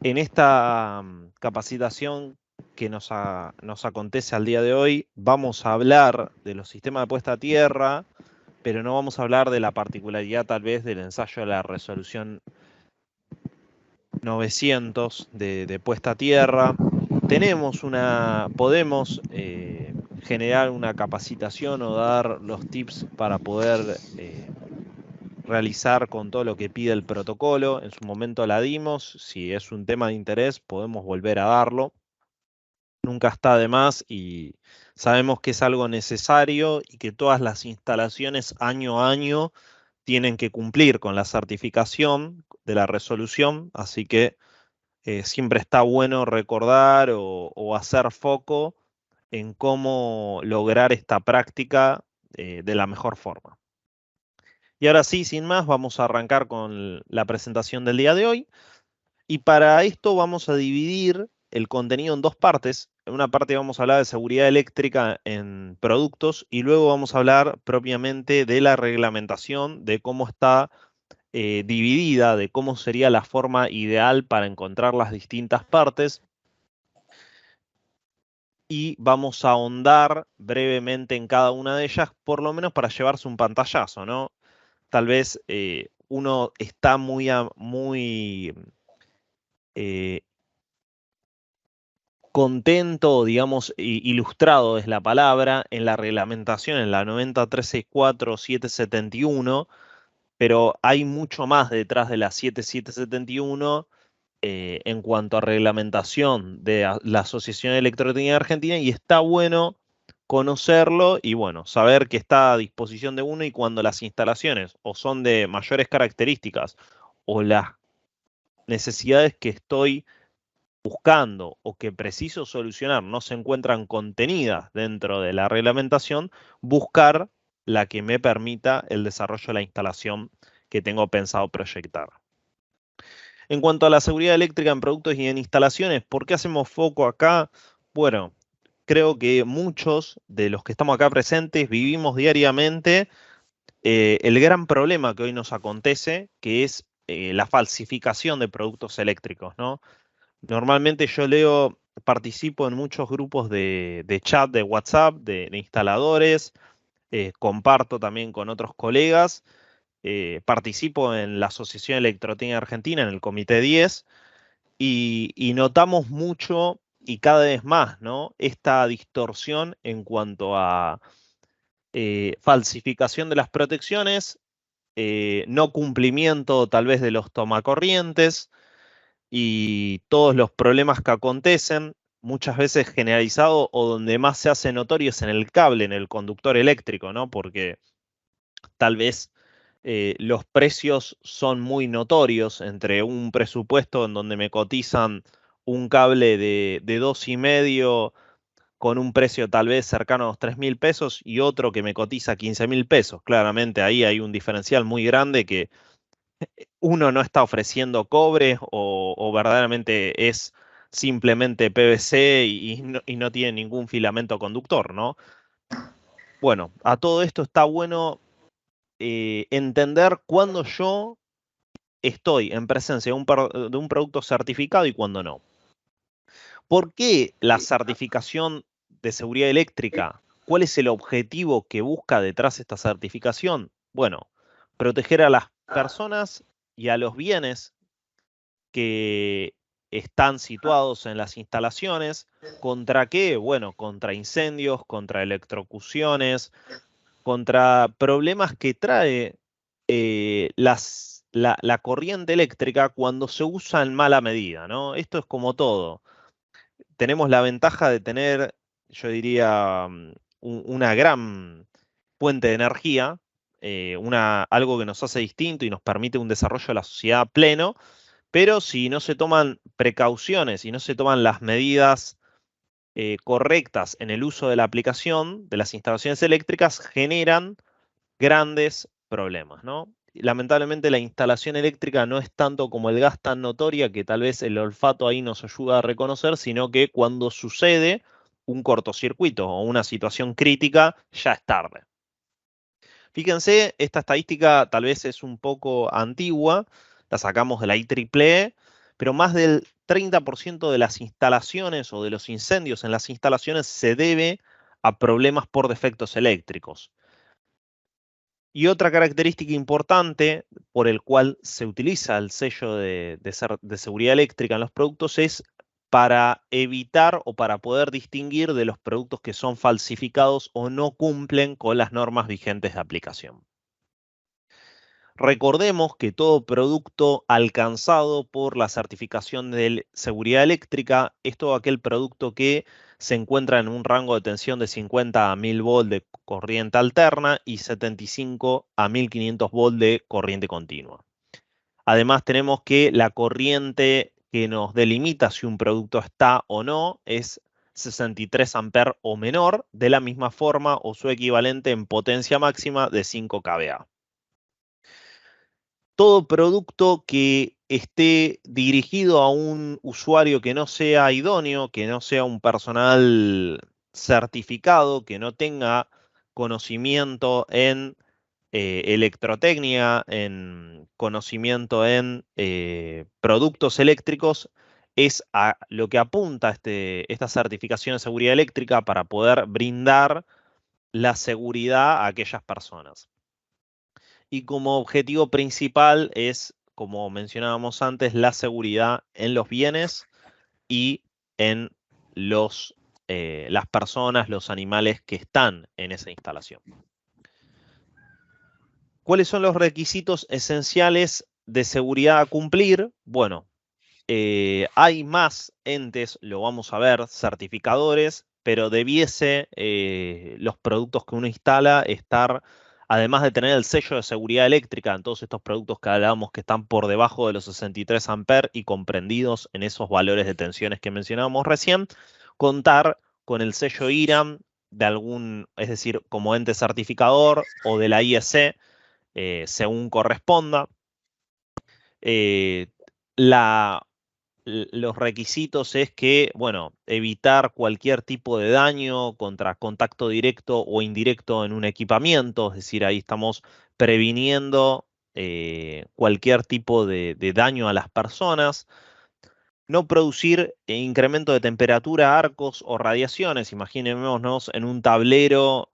En esta capacitación que nos acontece al día de hoy, vamos a hablar de los sistemas de puesta a tierra, pero no vamos a hablar de la particularidad tal vez del ensayo de la resolución 900 de puesta a tierra. Podemos generar una capacitación o dar los tips para poder realizar con todo lo que pide el protocolo. En su momento la dimos, si es un tema de interés podemos volver a darlo. Nunca está de más y sabemos que es algo necesario y que todas las instalaciones año a año tienen que cumplir con la certificación de la resolución, así que siempre está bueno recordar o hacer foco en cómo lograr esta práctica de la mejor forma. Y ahora sí, sin más, vamos a arrancar con la presentación del día de hoy. Y para esto vamos a dividir el contenido en dos partes. En una parte vamos a hablar de seguridad eléctrica en productos y luego vamos a hablar propiamente de la reglamentación, de cómo está dividida, de cómo sería la forma ideal para encontrar las distintas partes. Y vamos a ahondar brevemente en cada una de ellas, por lo menos para llevarse un pantallazo, ¿no? Tal vez uno está muy eh, contento, digamos, ilustrado es la palabra, en la reglamentación, en la 90364-771, pero hay mucho más detrás de la 7771 en cuanto a reglamentación de la Asociación Electrotécnica Argentina y está bueno conocerlo y bueno, saber que está a disposición de uno y cuando las instalaciones o son de mayores características o las necesidades que estoy buscando o que preciso solucionar no se encuentran contenidas dentro de la reglamentación, buscar la que me permita el desarrollo de la instalación que tengo pensado proyectar. En cuanto a la seguridad eléctrica en productos y en instalaciones, ¿por qué hacemos foco acá? Bueno, creo que muchos de los que estamos acá presentes vivimos diariamente el gran problema que hoy nos acontece, que es la falsificación de productos eléctricos, ¿no? Normalmente yo participo en muchos grupos de chat de WhatsApp, de instaladores, comparto también con otros colegas, participo en la Asociación Electrotécnica Argentina, en el Comité 10, y notamos mucho y cada vez más, ¿no? Esta distorsión en cuanto a falsificación de las protecciones, no cumplimiento tal vez de los tomacorrientes y todos los problemas que acontecen, muchas veces generalizado o donde más se hace notorio es en el cable, en el conductor eléctrico, ¿no? Porque tal vez los precios son muy notorios entre un presupuesto en donde me cotizan un cable de 2,5 con un precio tal vez cercano a los 3.000 pesos y otro que me cotiza 15.000 pesos. Claramente ahí hay un diferencial muy grande que uno no está ofreciendo cobre o verdaderamente es simplemente PVC y no tiene ningún filamento conductor, ¿no? Bueno, a todo esto está bueno entender cuándo yo estoy en presencia de un producto certificado y cuándo no. ¿Por qué la certificación de seguridad eléctrica? ¿Cuál es el objetivo que busca detrás de esta certificación? Bueno, proteger a las personas y a los bienes que están situados en las instalaciones. ¿Contra qué? Bueno, contra incendios, contra electrocuciones, contra problemas que trae la corriente eléctrica cuando se usa en mala medida, ¿no? Esto es como todo. Tenemos la ventaja de tener, yo diría, una gran fuente de energía, algo que nos hace distinto y nos permite un desarrollo de la sociedad pleno, pero si no se toman precauciones y no se toman las medidas correctas en el uso de la aplicación de las instalaciones eléctricas, generan grandes problemas, ¿no? Lamentablemente la instalación eléctrica no es tanto como el gas tan notoria que tal vez el olfato ahí nos ayuda a reconocer, sino que cuando sucede un cortocircuito o una situación crítica, ya es tarde. Fíjense, esta estadística tal vez es un poco antigua, la sacamos de la IEEE, pero más del 30% de las instalaciones o de los incendios en las instalaciones se debe a problemas por defectos eléctricos. Y otra característica importante por el cual se utiliza el sello de seguridad eléctrica en los productos es para evitar o para poder distinguir de los productos que son falsificados o no cumplen con las normas vigentes de aplicación. Recordemos que todo producto alcanzado por la certificación de seguridad eléctrica es todo aquel producto que se encuentra en un rango de tensión de 50 a 1000 volts de corriente alterna y 75 a 1500 volts de corriente continua. Además, tenemos que la corriente que nos delimita si un producto está o no es 63 amperes o menor, de la misma forma o su equivalente en potencia máxima de 5 kVA. Todo producto que esté dirigido a un usuario que no sea idóneo, que no sea un personal certificado, que no tenga conocimiento en electrotecnia, en conocimiento en productos eléctricos, es a lo que apunta esta certificación de seguridad eléctrica para poder brindar la seguridad a aquellas personas. Y como objetivo principal es, como mencionábamos antes, la seguridad en los bienes y en las personas, los animales que están en esa instalación. ¿Cuáles son los requisitos esenciales de seguridad a cumplir? Bueno, hay más entes, lo vamos a ver, certificadores, pero debiese los productos que uno instala estar, además de tener el sello de seguridad eléctrica en todos estos productos que hablábamos que están por debajo de los 63 amperes y comprendidos en esos valores de tensiones que mencionábamos recién, contar con el sello IRAM de algún, es decir, como ente certificador o de la IEC, según corresponda. Los requisitos es que, bueno, evitar cualquier tipo de daño contra contacto directo o indirecto en un equipamiento, es decir, ahí estamos previniendo cualquier tipo de daño a las personas. No producir incremento de temperatura, arcos o radiaciones. Imaginémonos en un tablero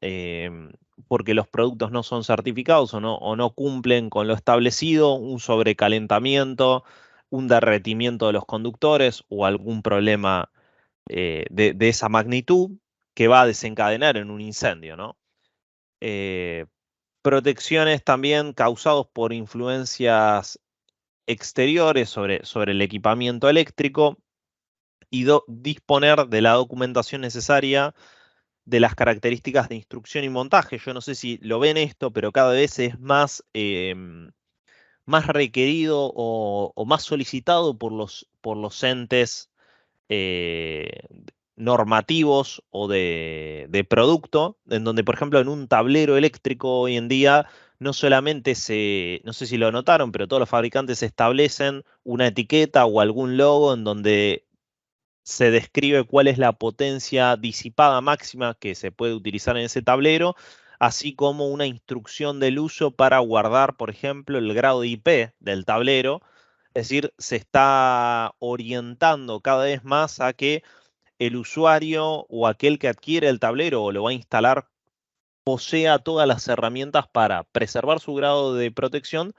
porque los productos no son certificados o no cumplen con lo establecido, un sobrecalentamiento, un derretimiento de los conductores o algún problema de esa magnitud que va a desencadenar en un incendio, ¿no? Protecciones también causados por influencias exteriores sobre el equipamiento eléctrico y disponer de la documentación necesaria de las características de instrucción y montaje. Yo no sé si lo ven esto, pero cada vez es más requerido o más solicitado por los entes eh, normativos o de producto, en donde, por ejemplo, en un tablero eléctrico hoy en día no solamente no sé si lo notaron, pero todos los fabricantes establecen una etiqueta o algún logo en donde se describe cuál es la potencia disipada máxima que se puede utilizar en ese tablero, así como una instrucción del uso para guardar, por ejemplo, el grado de IP del tablero. Es decir, se está orientando cada vez más a que el usuario o aquel que adquiere el tablero o lo va a instalar posea todas las herramientas para preservar su grado de protección,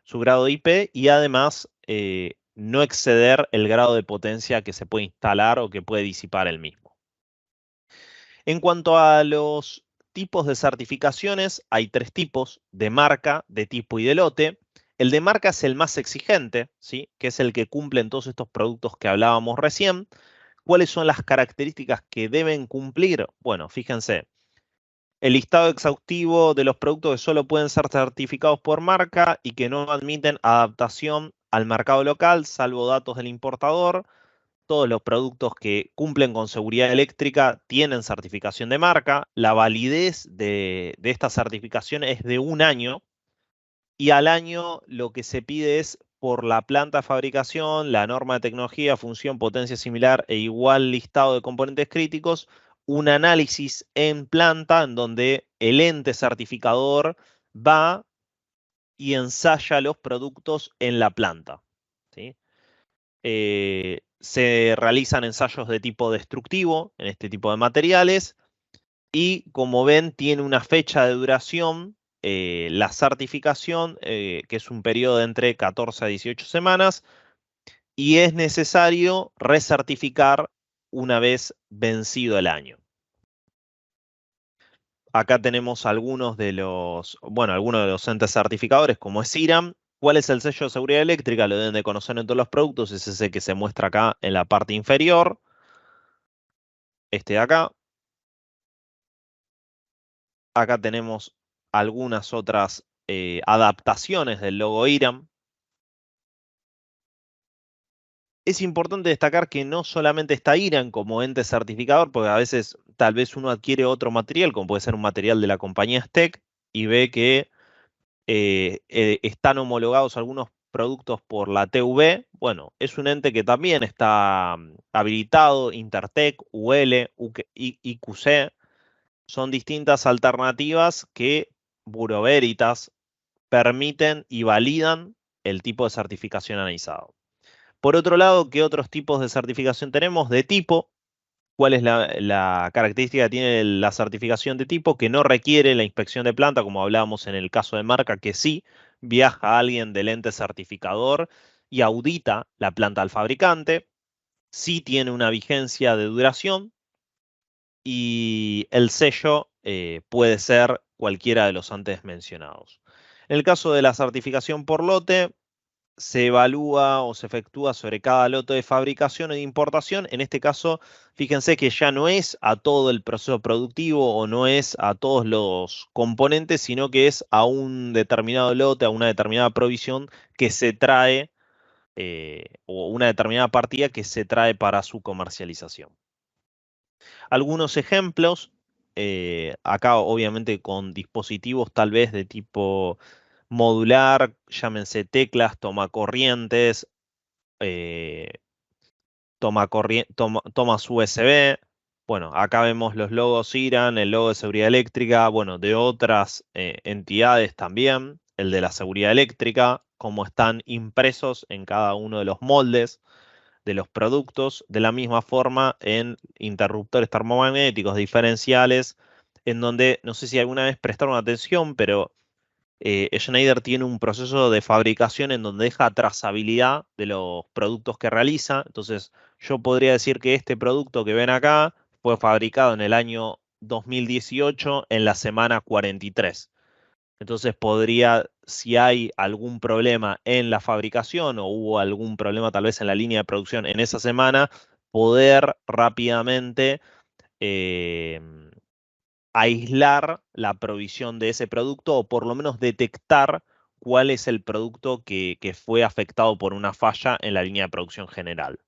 su grado de IP y además no exceder el grado de potencia que se puede instalar o que puede disipar el mismo. En cuanto a los tipos de certificaciones, hay tres tipos: de marca, de tipo y de lote. El de marca es el más exigente, ¿sí? Que es el que cumple en todos estos productos que hablábamos recién. ¿Cuáles son las características que deben cumplir? Bueno, fíjense, el listado exhaustivo de los productos que solo pueden ser certificados por marca y que no admiten adaptación al mercado local, salvo datos del importador. Todos los productos que cumplen con seguridad eléctrica tienen certificación de marca. La validez de esta certificación es de 1 año y al año lo que se pide es por la planta de fabricación, la norma de tecnología, función, potencia similar e igual listado de componentes críticos, un análisis en planta en donde el ente certificador va y ensaya los productos en la planta, ¿sí? Se realizan ensayos de tipo destructivo en este tipo de materiales y, como ven, tiene una fecha de duración, la certificación, que es un periodo de entre 14 a 18 semanas, y es necesario recertificar una vez vencido el año. Acá tenemos algunos de los entes certificadores, como es IRAM. ¿Cuál es el sello de seguridad eléctrica? Lo deben de conocer en todos los productos, es ese que se muestra acá en la parte inferior, este de acá. Acá tenemos algunas otras adaptaciones del logo IRAM. Es importante destacar que no solamente está IRAM como ente certificador, porque a veces tal vez uno adquiere otro material, como puede ser un material de la compañía STEC, y ve que están homologados algunos productos por la TÜV. Bueno, es un ente que también está habilitado, Intertec, UL, IQC. Son distintas alternativas que Bureau Veritas permiten y validan el tipo de certificación analizado. Por otro lado, ¿qué otros tipos de certificación tenemos? De tipo. ¿Cuál es la característica que tiene la certificación de tipo? Que no requiere la inspección de planta, como hablábamos en el caso de marca, que sí viaja alguien del ente certificador y audita la planta al fabricante. Sí tiene una vigencia de duración y el sello puede ser cualquiera de los antes mencionados. En el caso de la certificación por lote, se evalúa o se efectúa sobre cada lote de fabricación o de importación. En este caso, fíjense que ya no es a todo el proceso productivo o no es a todos los componentes, sino que es a un determinado lote, a una determinada provisión que se trae, o una determinada partida que se trae para su comercialización. Algunos ejemplos, acá obviamente con dispositivos tal vez de tipo modular, llámense teclas, tomacorrientes, eh, tomas USB. Bueno, acá vemos los logos IRAN, el logo de seguridad eléctrica, bueno, de otras entidades también, el de la seguridad eléctrica, cómo están impresos en cada uno de los moldes de los productos, de la misma forma en interruptores termomagnéticos diferenciales, en donde no sé si alguna vez prestaron atención, pero Schneider tiene un proceso de fabricación en donde deja trazabilidad de los productos que realiza. Entonces, yo podría decir que este producto que ven acá fue fabricado en el año 2018 en la semana 43. Entonces podría, si hay algún problema en la fabricación o hubo algún problema tal vez en la línea de producción en esa semana, poder rápidamente eh, aislar la provisión de ese producto o por lo menos detectar cuál es el producto que fue afectado por una falla en la línea de producción general.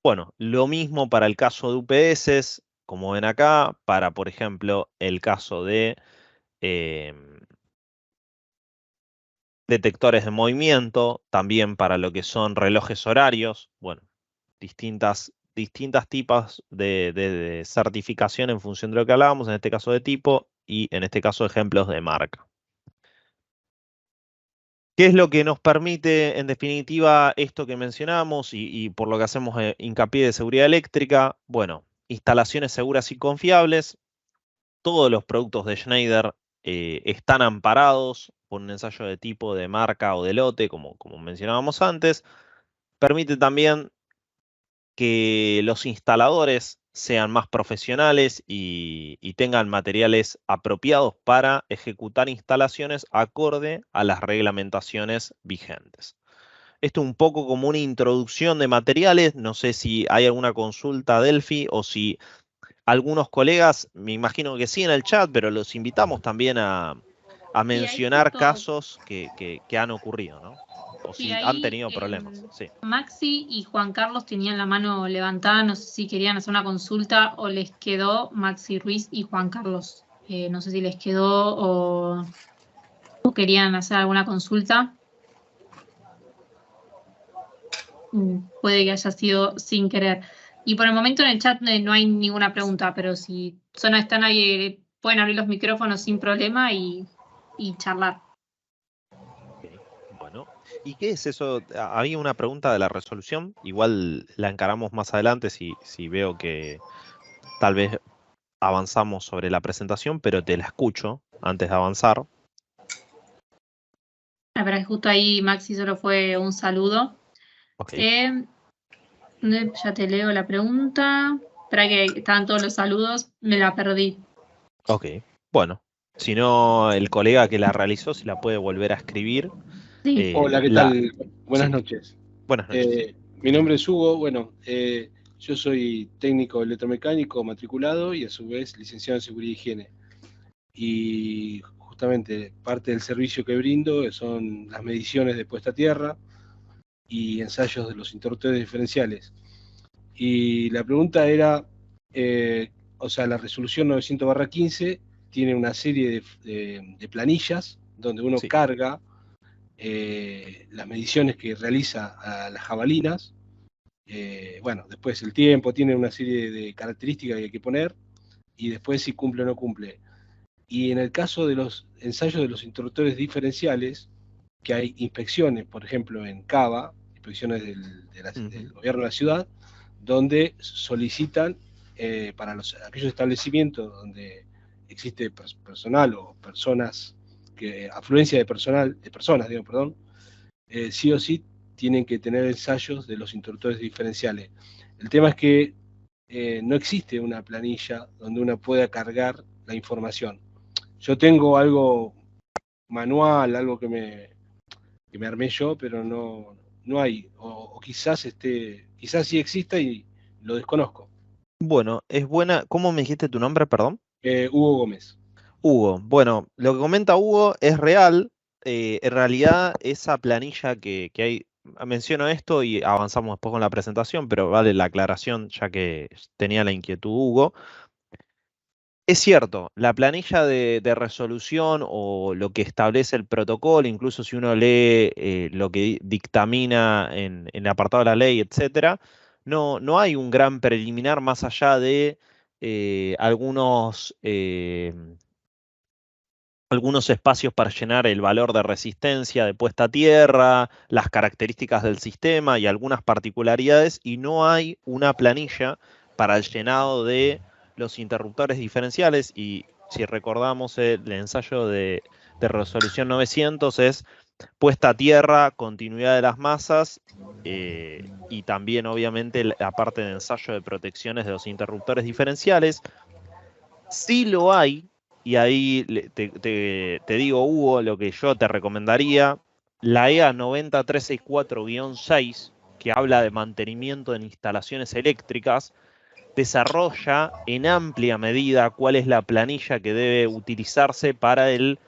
Bueno, lo mismo para el caso de UPS, como ven acá, para, por ejemplo, el caso de detectores de movimiento, también para lo que son relojes horarios, bueno, distintas tipos de certificación en función de lo que hablábamos, en este caso de tipo y en este caso ejemplos de marca. ¿Qué es lo que nos permite, en definitiva, esto que mencionamos y por lo que hacemos hincapié de seguridad eléctrica? Bueno, instalaciones seguras y confiables. Todos los productos de Schneider están amparados por un ensayo de tipo, de marca o de lote, como mencionábamos antes. Permite también que los instaladores sean más profesionales y tengan materiales apropiados para ejecutar instalaciones acorde a las reglamentaciones vigentes. Esto un poco como una introducción de materiales. No sé si hay alguna consulta Delphi o si algunos colegas, me imagino que sí en el chat, pero los invitamos también a Sí, ahí mencionar justo, casos que han ocurrido, ¿no? O sí, si han ahí tenido problemas. Sí. Maxi y Juan Carlos tenían la mano levantada, no sé si querían hacer una consulta o les quedó Maxi Ruiz y Juan Carlos. No sé si les quedó o querían hacer alguna consulta. Puede que haya sido sin querer. Y por el momento en el chat no hay ninguna pregunta, pero si están ahí, pueden abrir los micrófonos sin problema y charlar. Ok, bueno. ¿no? ¿Y qué es eso? Había una pregunta de la resolución, igual la encaramos más adelante si veo que tal vez avanzamos sobre la presentación, pero te la escucho antes de avanzar. Pero justo ahí Maxi solo fue un saludo. Ok. Ya te leo la pregunta. Espera que estaban todos los saludos, me la perdí. Ok, bueno, si no, el colega que la realizó se la puede volver a escribir. Sí. Hola, ¿qué La... tal? Buenas Sí, noches. buenas noches. Mi nombre es Hugo. Bueno, yo soy técnico electromecánico matriculado y a su vez licenciado en seguridad y higiene. Y justamente parte del servicio que brindo son las mediciones de puesta a tierra y ensayos de los interruptores diferenciales. Y la pregunta era, o sea, la resolución 900/15 tiene una serie de planillas donde uno Sí. carga las mediciones que realiza a las jabalinas. Bueno, después el tiempo tiene una serie de características que hay que poner y después si cumple o no cumple. Y en el caso de los ensayos de los interruptores diferenciales, que hay inspecciones, por ejemplo, en Cava, inspecciones del gobierno de la ciudad, donde solicitan para aquellos establecimientos donde existe personal o personas, afluencia de personas, digo, perdón, sí o sí tienen que tener ensayos de los interruptores diferenciales. El tema es que no existe una planilla donde uno pueda cargar la información. Yo tengo algo manual, algo que me armé yo, pero no hay. O quizás quizás sí exista y lo desconozco. Bueno, es buena. ¿Cómo me dijiste tu nombre, perdón? Hugo Gómez. Hugo. Bueno, lo que comenta Hugo es real. En realidad, esa planilla que hay, menciono esto y avanzamos después con la presentación, pero vale la aclaración ya que tenía la inquietud Hugo. Es cierto, la planilla de resolución o lo que establece el protocolo, incluso si uno lee lo que dictamina en el apartado de la ley, etcétera, no hay un gran preliminar más allá de algunos espacios para llenar el valor de resistencia de puesta a tierra, las características del sistema y algunas particularidades, y no hay una planilla para el llenado de los interruptores diferenciales. Y si recordamos el ensayo de resolución 900 es puesta a tierra, continuidad de las masas y también obviamente la parte de ensayo de protecciones de los interruptores diferenciales. Sí lo hay, y ahí te digo, Hugo, lo que yo te recomendaría, la EA 90364-6, que habla de mantenimiento en instalaciones eléctricas, desarrolla en amplia medida cuál es la planilla que debe utilizarse para el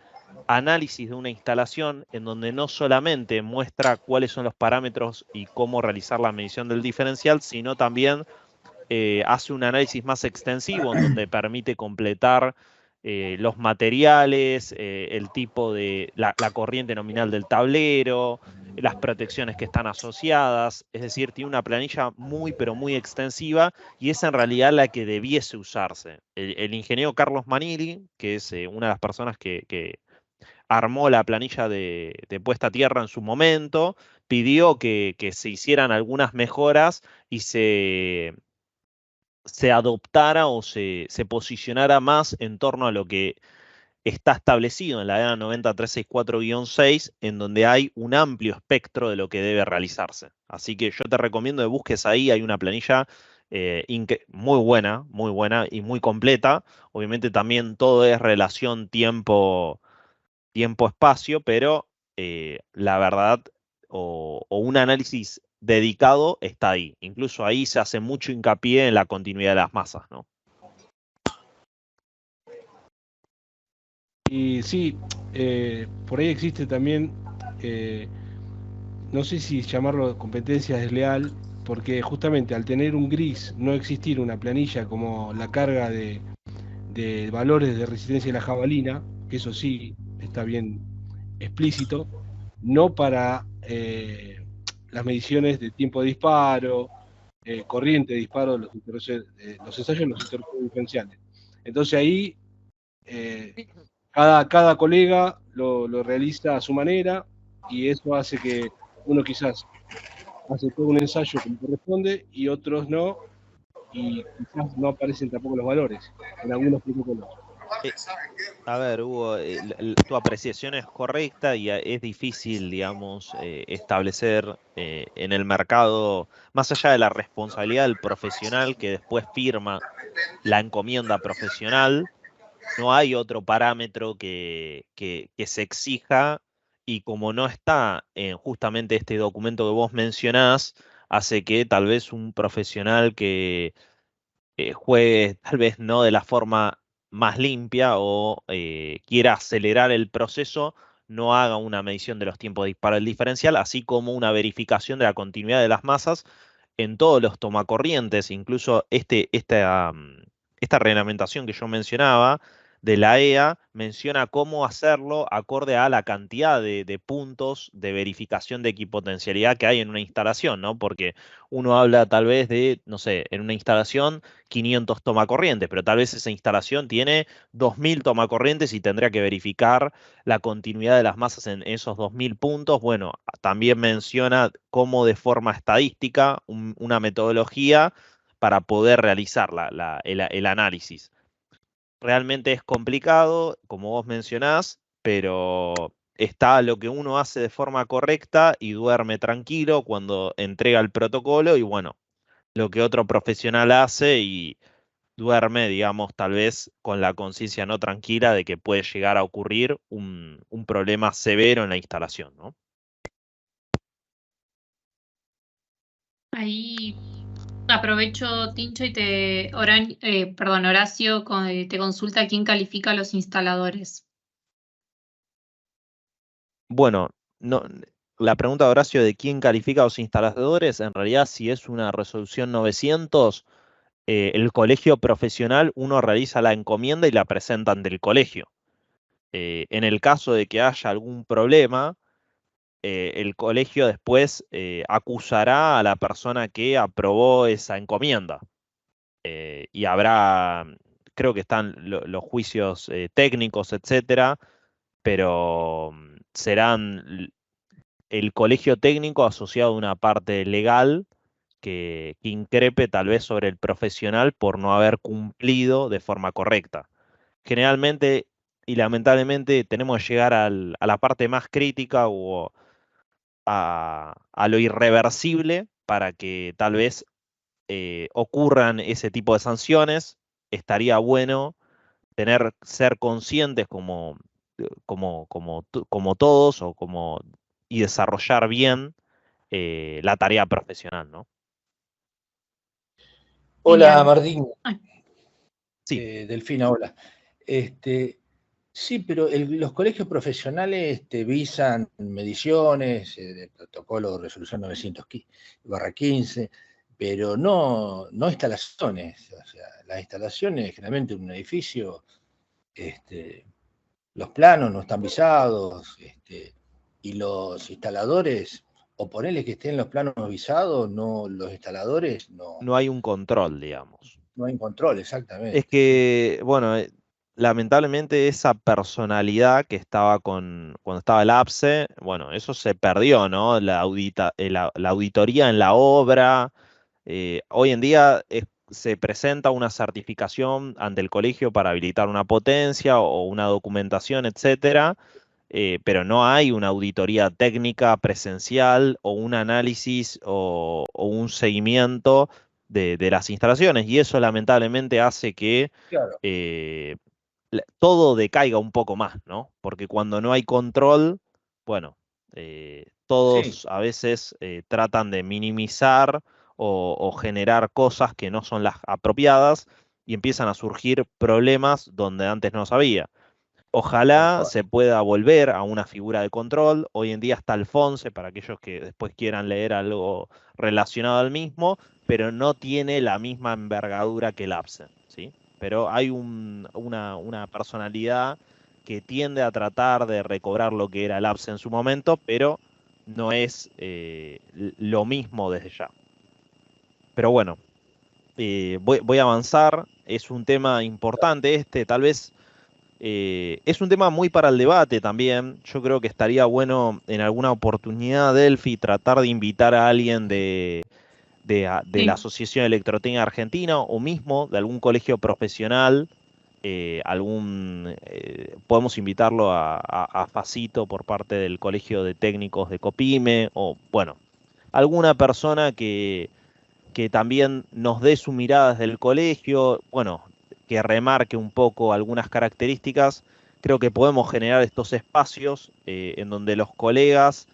análisis de una instalación, en donde no solamente muestra cuáles son los parámetros y cómo realizar la medición del diferencial, sino también hace un análisis más extensivo en donde permite completar los materiales, el tipo de la corriente nominal del tablero, las protecciones que están asociadas, es decir, tiene una planilla muy pero muy extensiva y es en realidad la que debiese usarse. El ingeniero Carlos Manili, que es una de las personas que armó la planilla de puesta a tierra en su momento, pidió que se hicieran algunas mejoras y se adoptara o se posicionara más en torno a lo que está establecido en la EA 90364-6, en donde hay un amplio espectro de lo que debe realizarse. Así que yo te recomiendo que busques ahí, hay una planilla muy buena y muy completa. Obviamente también todo es relación tiempo-espacio, pero la verdad o un análisis dedicado está ahí. Incluso ahí se hace mucho hincapié en la continuidad de las masas, ¿no? Y sí, por ahí existe también, no sé si llamarlo competencia desleal, porque justamente al tener un gris, no existir una planilla como la carga de valores de resistencia de la jabalina, que eso sí está bien explícito, no para las mediciones de tiempo de disparo, corriente de disparo de los ensayos de los interruptores diferenciales. Entonces ahí cada colega lo realiza a su manera y eso hace que uno quizás hace todo un ensayo como corresponde y otros no, y quizás no aparecen tampoco los valores en algunos protocolos. Eh, A ver, Hugo, tu apreciación es correcta y es difícil, digamos, establecer en el mercado, más allá de la responsabilidad del profesional que después firma la encomienda profesional, no hay otro parámetro que se exija y como no está en justamente este documento que vos mencionás, hace que tal vez un profesional que juegue tal vez no de la forma más limpia o quiera acelerar el proceso, no haga una medición de los tiempos de disparo del diferencial, así como una verificación de la continuidad de las masas en todos los tomacorrientes, incluso esta reglamentación que yo mencionaba de la EA menciona cómo hacerlo acorde a la cantidad de puntos de verificación de equipotencialidad que hay en una instalación, ¿no? Porque uno habla tal vez de, no sé, en una instalación 500 tomacorrientes, pero tal vez esa instalación tiene 2000 tomacorrientes y tendría que verificar la continuidad de las masas en esos 2000 puntos. Bueno, también menciona cómo de forma estadística, una metodología para poder realizar el análisis. Realmente es complicado, como vos mencionás, pero está lo que uno hace de forma correcta y duerme tranquilo cuando entrega el protocolo y bueno, lo que otro profesional hace y duerme, digamos, tal vez con la conciencia no tranquila de que puede llegar a ocurrir un problema severo en la instalación, ¿no? Ahí aprovecho, Tincho, y Horacio, te consulta quién califica a los instaladores. Bueno, no, la pregunta de Horacio de quién califica a los instaladores, en realidad si es una resolución 900, el colegio profesional, uno realiza la encomienda y la presenta ante el colegio. En el caso de que haya algún problema, el colegio después acusará a la persona que aprobó esa encomienda. Y habrá, creo que están los juicios técnicos, etcétera, pero serán el colegio técnico asociado a una parte legal que increpe tal vez sobre el profesional por no haber cumplido de forma correcta. Generalmente y lamentablemente tenemos que llegar a la parte más crítica o a lo irreversible para que tal vez ocurran ese tipo de sanciones. Estaría bueno ser conscientes como todos y desarrollar bien la tarea profesional, ¿no? Hola Genial. Martín, Ay, Sí, Delfina, hola. Sí, pero los colegios profesionales visan mediciones de protocolo resolución 900/15, pero no instalaciones. O sea, las instalaciones, generalmente en un edificio, los planos no están visados, y los instaladores, o ponele que estén los planos visados, no, los instaladores no hay un control, digamos. no hay control, Es exactamente. que, bueno, lamentablemente esa personalidad que estaba cuando estaba el APSE, bueno, eso se perdió, ¿no? La auditoría en la obra. Hoy en día se presenta una certificación ante el colegio para habilitar una potencia o una documentación, etcétera, pero no hay una auditoría técnica presencial o un análisis o un seguimiento de las instalaciones. Y eso lamentablemente hace que Claro. eh, todo decaiga un poco más, ¿no? Porque cuando no hay control, bueno, Sí, todos a veces tratan de minimizar o generar cosas que no son las apropiadas y empiezan a surgir problemas donde antes no sabía. tal Ojalá cual. se pueda volver a una figura de control. Hoy en día está Alfonse, para aquellos que después quieran leer algo relacionado al mismo, pero no tiene la misma envergadura que el APSE, ¿sí? Pero hay una personalidad que tiende a tratar de recobrar lo que era el APSE en su momento, pero no es lo mismo desde ya. Pero bueno, voy a avanzar. Es un tema importante este, tal vez Es un tema muy para el debate también. Yo creo que estaría bueno en alguna oportunidad, Delphi, tratar de invitar a alguien de la Sí. Asociación Electrotécnica Argentina o mismo de algún colegio profesional. Podemos invitarlo a Facito por parte del Colegio de Técnicos de Copime, o bueno, alguna persona que también nos dé su mirada desde el colegio, bueno, que remarque un poco algunas características. Creo que podemos generar estos espacios en donde los colegas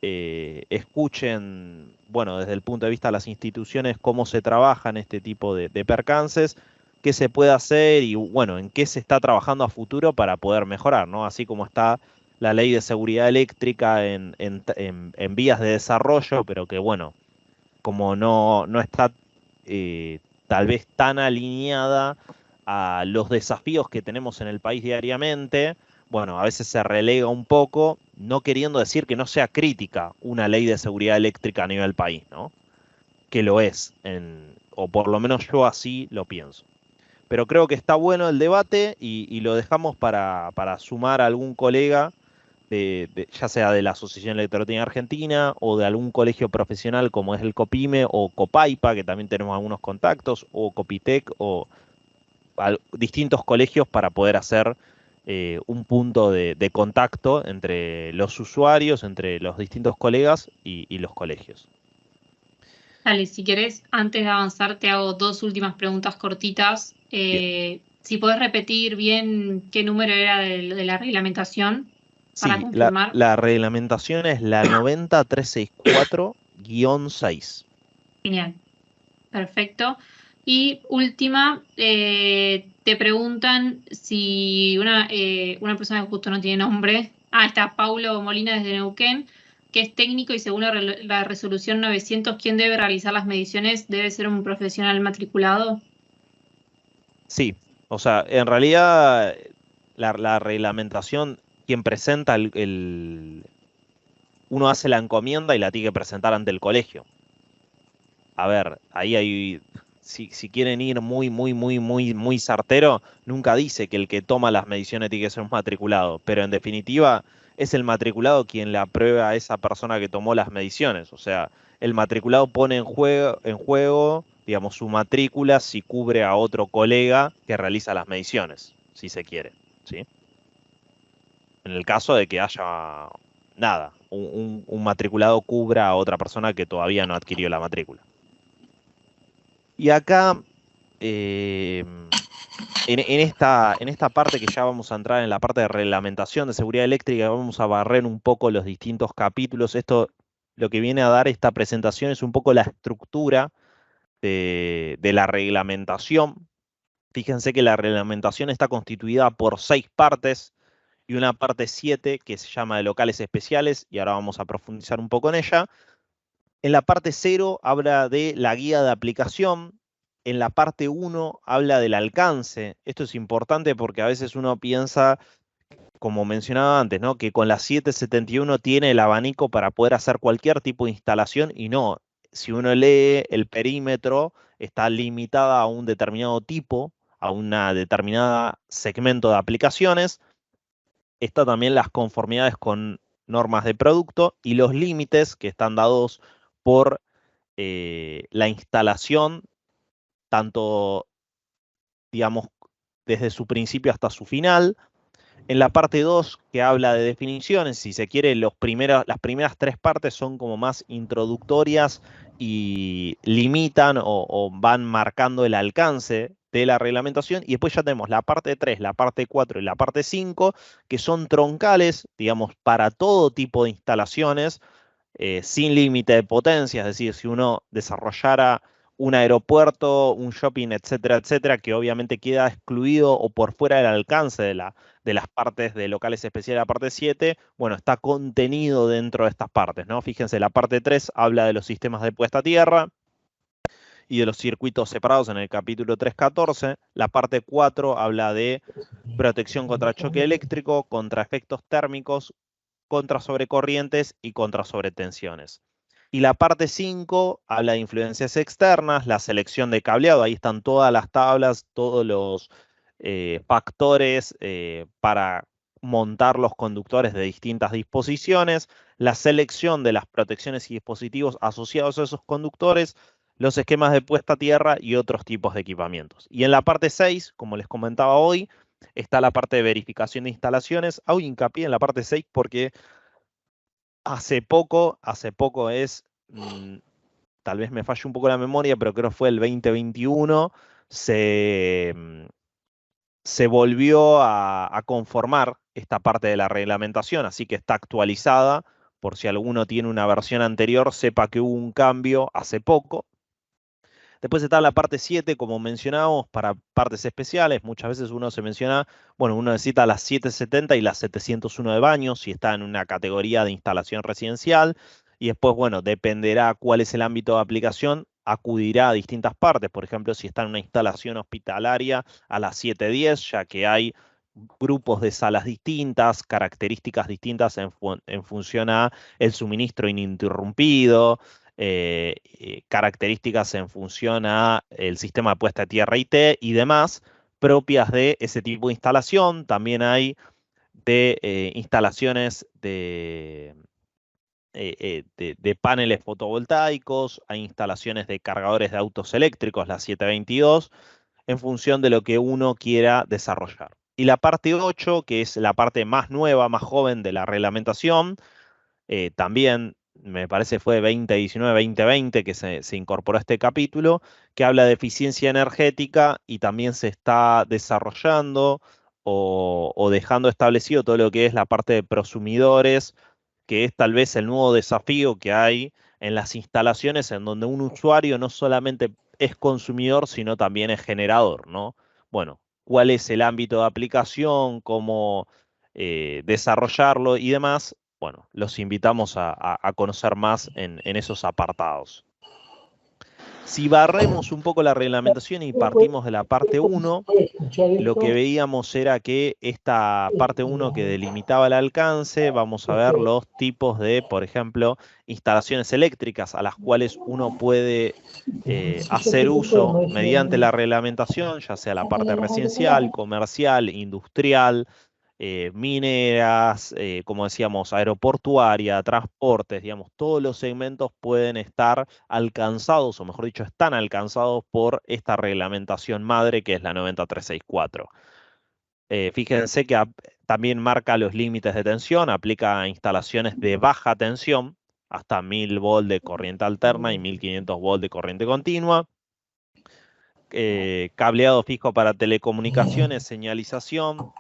escuchen, bueno, desde el punto de vista de las instituciones, cómo se trabaja en este tipo de percances, qué se puede hacer y, bueno, en qué se está trabajando a futuro para poder mejorar, ¿no? Así como está la ley de seguridad eléctrica en vías de desarrollo, pero que, bueno, como no está tal vez tan alineada a los desafíos que tenemos en el país diariamente, bueno, a veces se relega un poco, no queriendo decir que no sea crítica una ley de seguridad eléctrica a nivel país, ¿no? Que lo es, o por lo menos yo así lo pienso. Pero creo que está bueno el debate y lo dejamos para sumar a algún colega ya sea de la Asociación Electrotécnica Argentina o de algún colegio profesional como es el Copime o Copaipa, que también tenemos algunos contactos, o Copitec, o distintos colegios para poder hacer un punto de contacto entre los usuarios, entre los distintos colegas y los colegios. Dale, si querés, antes de avanzar, te hago 2 últimas preguntas cortitas. Si podés repetir bien qué número era de la reglamentación para Sí, confirmar. la reglamentación es la 90364-6. Genial, perfecto. Y última, te preguntan si una persona que justo no tiene nombre, está Paulo Molina desde Neuquén, que es técnico y según la resolución 900, ¿quién debe realizar las mediciones? ¿Debe ser un profesional matriculado? Sí, o sea, en realidad la reglamentación, quien presenta uno hace la encomienda y la tiene que presentar ante el colegio. A ver, ahí hay, si quieren ir muy certero, nunca dice que el que toma las mediciones tiene que ser un matriculado, pero en definitiva es el matriculado quien le aprueba a esa persona que tomó las mediciones. O sea, el matriculado pone en juego, digamos, su matrícula si cubre a otro colega que realiza las mediciones, si se quiere, ¿sí? En el caso de que haya nada, un matriculado cubra a otra persona que todavía no adquirió la matrícula. Y acá, en esta parte que ya vamos a entrar en la parte de reglamentación de seguridad eléctrica, vamos a barrer un poco los distintos capítulos. Esto lo que viene a dar esta presentación es un poco la estructura de la reglamentación. Fíjense que la reglamentación está constituida por 6 partes y una parte 7 que se llama de locales especiales, y ahora vamos a profundizar un poco en ella. En la parte 0 habla de la guía de aplicación. En la parte 1 habla del alcance. Esto es importante porque a veces uno piensa, como mencionaba antes, ¿no?, que con la 771 tiene el abanico para poder hacer cualquier tipo de instalación, y no. Si uno lee el perímetro, está limitada a un determinado tipo, a una determinada segmento de aplicaciones. Está también las conformidades con normas de producto y los límites que están dados por la instalación, tanto, digamos, desde su principio hasta su final. En la parte 2, que habla de definiciones, si se quiere, las primeras 3 partes son como más introductorias y limitan o van marcando el alcance de la reglamentación, y después ya tenemos la parte 3, la parte 4 y la parte 5, que son troncales, digamos, para todo tipo de instalaciones, sin límite de potencia. Es decir, si uno desarrollara un aeropuerto, un shopping, etcétera, etcétera, que obviamente queda excluido o por fuera del alcance de las partes de locales especiales, la parte 7, bueno, está contenido dentro de estas partes, ¿no? Fíjense, la parte 3 habla de los sistemas de puesta a tierra y de los circuitos separados en el capítulo 3.14. La parte 4 habla de protección contra choque eléctrico, contra efectos térmicos, contra sobrecorrientes y contra sobretensiones. Y la parte 5 habla de influencias externas, la selección de cableado. Ahí están todas las tablas, todos los factores para montar los conductores de distintas disposiciones, la selección de las protecciones y dispositivos asociados a esos conductores, los esquemas de puesta a tierra y otros tipos de equipamientos. Y en la parte 6, como les comentaba hoy, está la parte de verificación de instalaciones. Hago hincapié en la parte 6 porque hace poco es, tal vez me falle un poco la memoria, pero creo que fue el 2021, se volvió a conformar esta parte de la reglamentación, así que está actualizada, por si alguno tiene una versión anterior, sepa que hubo un cambio hace poco. Después está la parte 7, como mencionábamos, para partes especiales. Muchas veces uno se menciona, bueno, uno necesita las 770 y las 701 de baños, si está en una categoría de instalación residencial. Y después, bueno, dependerá cuál es el ámbito de aplicación, acudirá a distintas partes. Por ejemplo, si está en una instalación hospitalaria, a las 710, ya que hay grupos de salas distintas, características distintas en función a el suministro ininterrumpido, características en función a el sistema de puesta a tierra IT y demás, propias de ese tipo de instalación. También hay de instalaciones de paneles fotovoltaicos, hay instalaciones de cargadores de autos eléctricos, la 722, en función de lo que uno quiera desarrollar. Y la parte 8, que es la parte más nueva, más joven de la reglamentación, también me parece fue 2019-2020 que se incorporó este capítulo, que habla de eficiencia energética y también se está desarrollando o dejando establecido todo lo que es la parte de prosumidores, que es tal vez el nuevo desafío que hay en las instalaciones en donde un usuario no solamente es consumidor, sino también es generador, ¿no? Bueno, ¿cuál es el ámbito de aplicación? ¿Cómo desarrollarlo y demás? Bueno, los invitamos a conocer más en esos apartados. Si barremos un poco la reglamentación y partimos de la parte 1, lo que veíamos era que esta parte 1 que delimitaba el alcance, vamos a ver los tipos de, por ejemplo, instalaciones eléctricas a las cuales uno puede hacer uso mediante la reglamentación, ya sea la parte residencial, comercial, industrial, mineras, como decíamos, aeroportuaria, transportes, digamos, todos los segmentos pueden estar alcanzados, o mejor dicho, están alcanzados por esta reglamentación madre que es la 90364. Fíjense que también marca los límites de tensión, aplica a instalaciones de baja tensión, hasta 1000 volt de corriente alterna y 1500 volt de corriente continua. Cableado fijo para telecomunicaciones, señalización,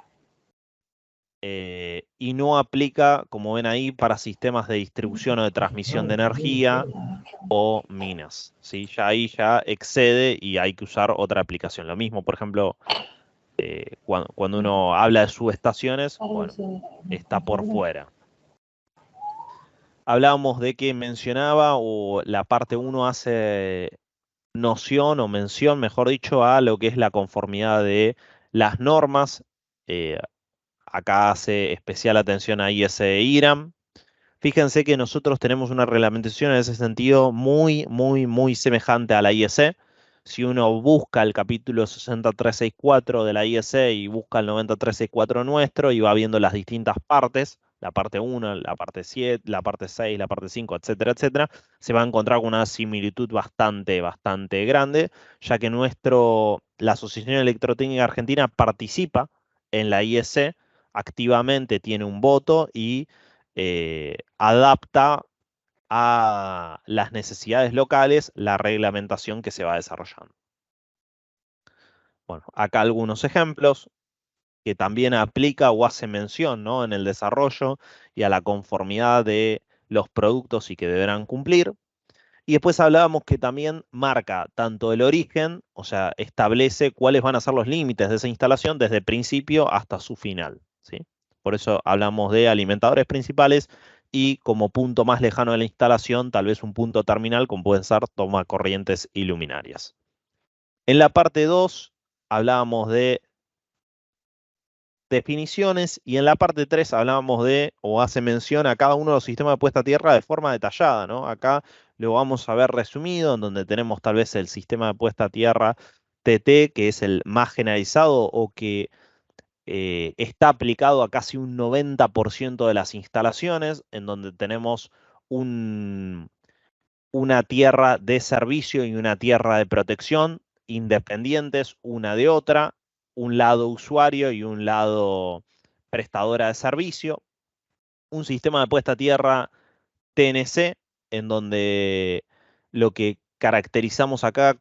y no aplica, como ven ahí, para sistemas de distribución o de transmisión de energía o minas, ¿sí? Ya ahí ya excede y hay que usar otra aplicación. Lo mismo, por ejemplo, cuando uno habla de subestaciones, bueno, está por fuera. Hablábamos de que mencionaba, o la parte 1 hace noción o mención, mejor dicho, a lo que es la conformidad de las normas. Acá hace especial atención a ISE e IRAM. Fíjense que nosotros tenemos una reglamentación en ese sentido muy semejante a la ISE. Si uno busca el capítulo 60364 de la ISE y busca el 90364 nuestro y va viendo las distintas partes, la parte 1, la parte 7, la parte 6, la parte 5, etcétera, etcétera, se va a encontrar con una similitud bastante grande, ya que la Asociación Electrotécnica Argentina participa en la ISE activamente, tiene un voto y adapta a las necesidades locales la reglamentación que se va desarrollando. Bueno, acá algunos ejemplos que también aplica o hace mención, ¿no?, en el desarrollo y a la conformidad de los productos y que deberán cumplir. Y después hablábamos que también marca tanto el origen, o sea, establece cuáles van a ser los límites de esa instalación desde el principio hasta su final, ¿sí? Por eso hablamos de alimentadores principales y como punto más lejano de la instalación, tal vez un punto terminal, como pueden ser tomacorrientes y luminarias. En la parte 2 hablábamos de definiciones y en la parte 3 hablábamos de, o hace mención a cada uno de los sistemas de puesta a tierra de forma detallada, ¿no? Acá lo vamos a ver resumido, en donde tenemos tal vez el sistema de puesta a tierra TT, que es el más generalizado o que está aplicado a casi un 90% de las instalaciones, en donde tenemos una tierra de servicio y una tierra de protección independientes una de otra, un lado usuario y un lado prestadora de servicio, un sistema de puesta a tierra TNC, en donde lo que caracterizamos acá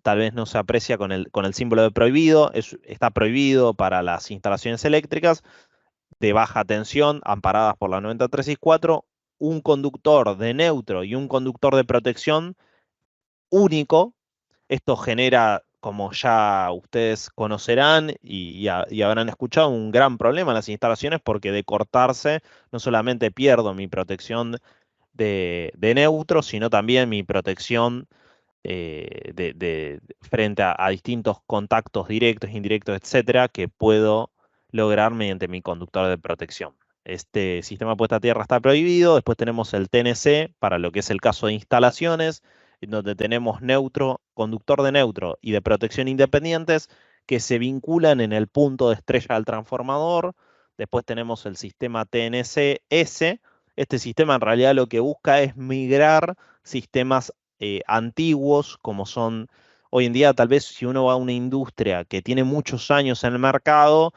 tal vez no se aprecia con el símbolo de prohibido, está prohibido para las instalaciones eléctricas de baja tensión amparadas por la 9364, un conductor de neutro y un conductor de protección único. Esto genera, como ya ustedes conocerán y habrán escuchado, un gran problema en las instalaciones, porque de cortarse no solamente pierdo mi protección de neutro, sino también mi protección frente a distintos contactos directos, indirectos, etcétera, que puedo lograr mediante mi conductor de protección. Este sistema de puesta a tierra está prohibido. Después tenemos el TNC para lo que es el caso de instalaciones, en donde tenemos neutro, conductor de neutro y de protección independientes que se vinculan en el punto de estrella del transformador. Después tenemos el sistema TNC-S. Este sistema en realidad lo que busca es migrar sistemas antiguos, como son hoy en día. Tal vez si uno va a una industria que tiene muchos años en el mercado,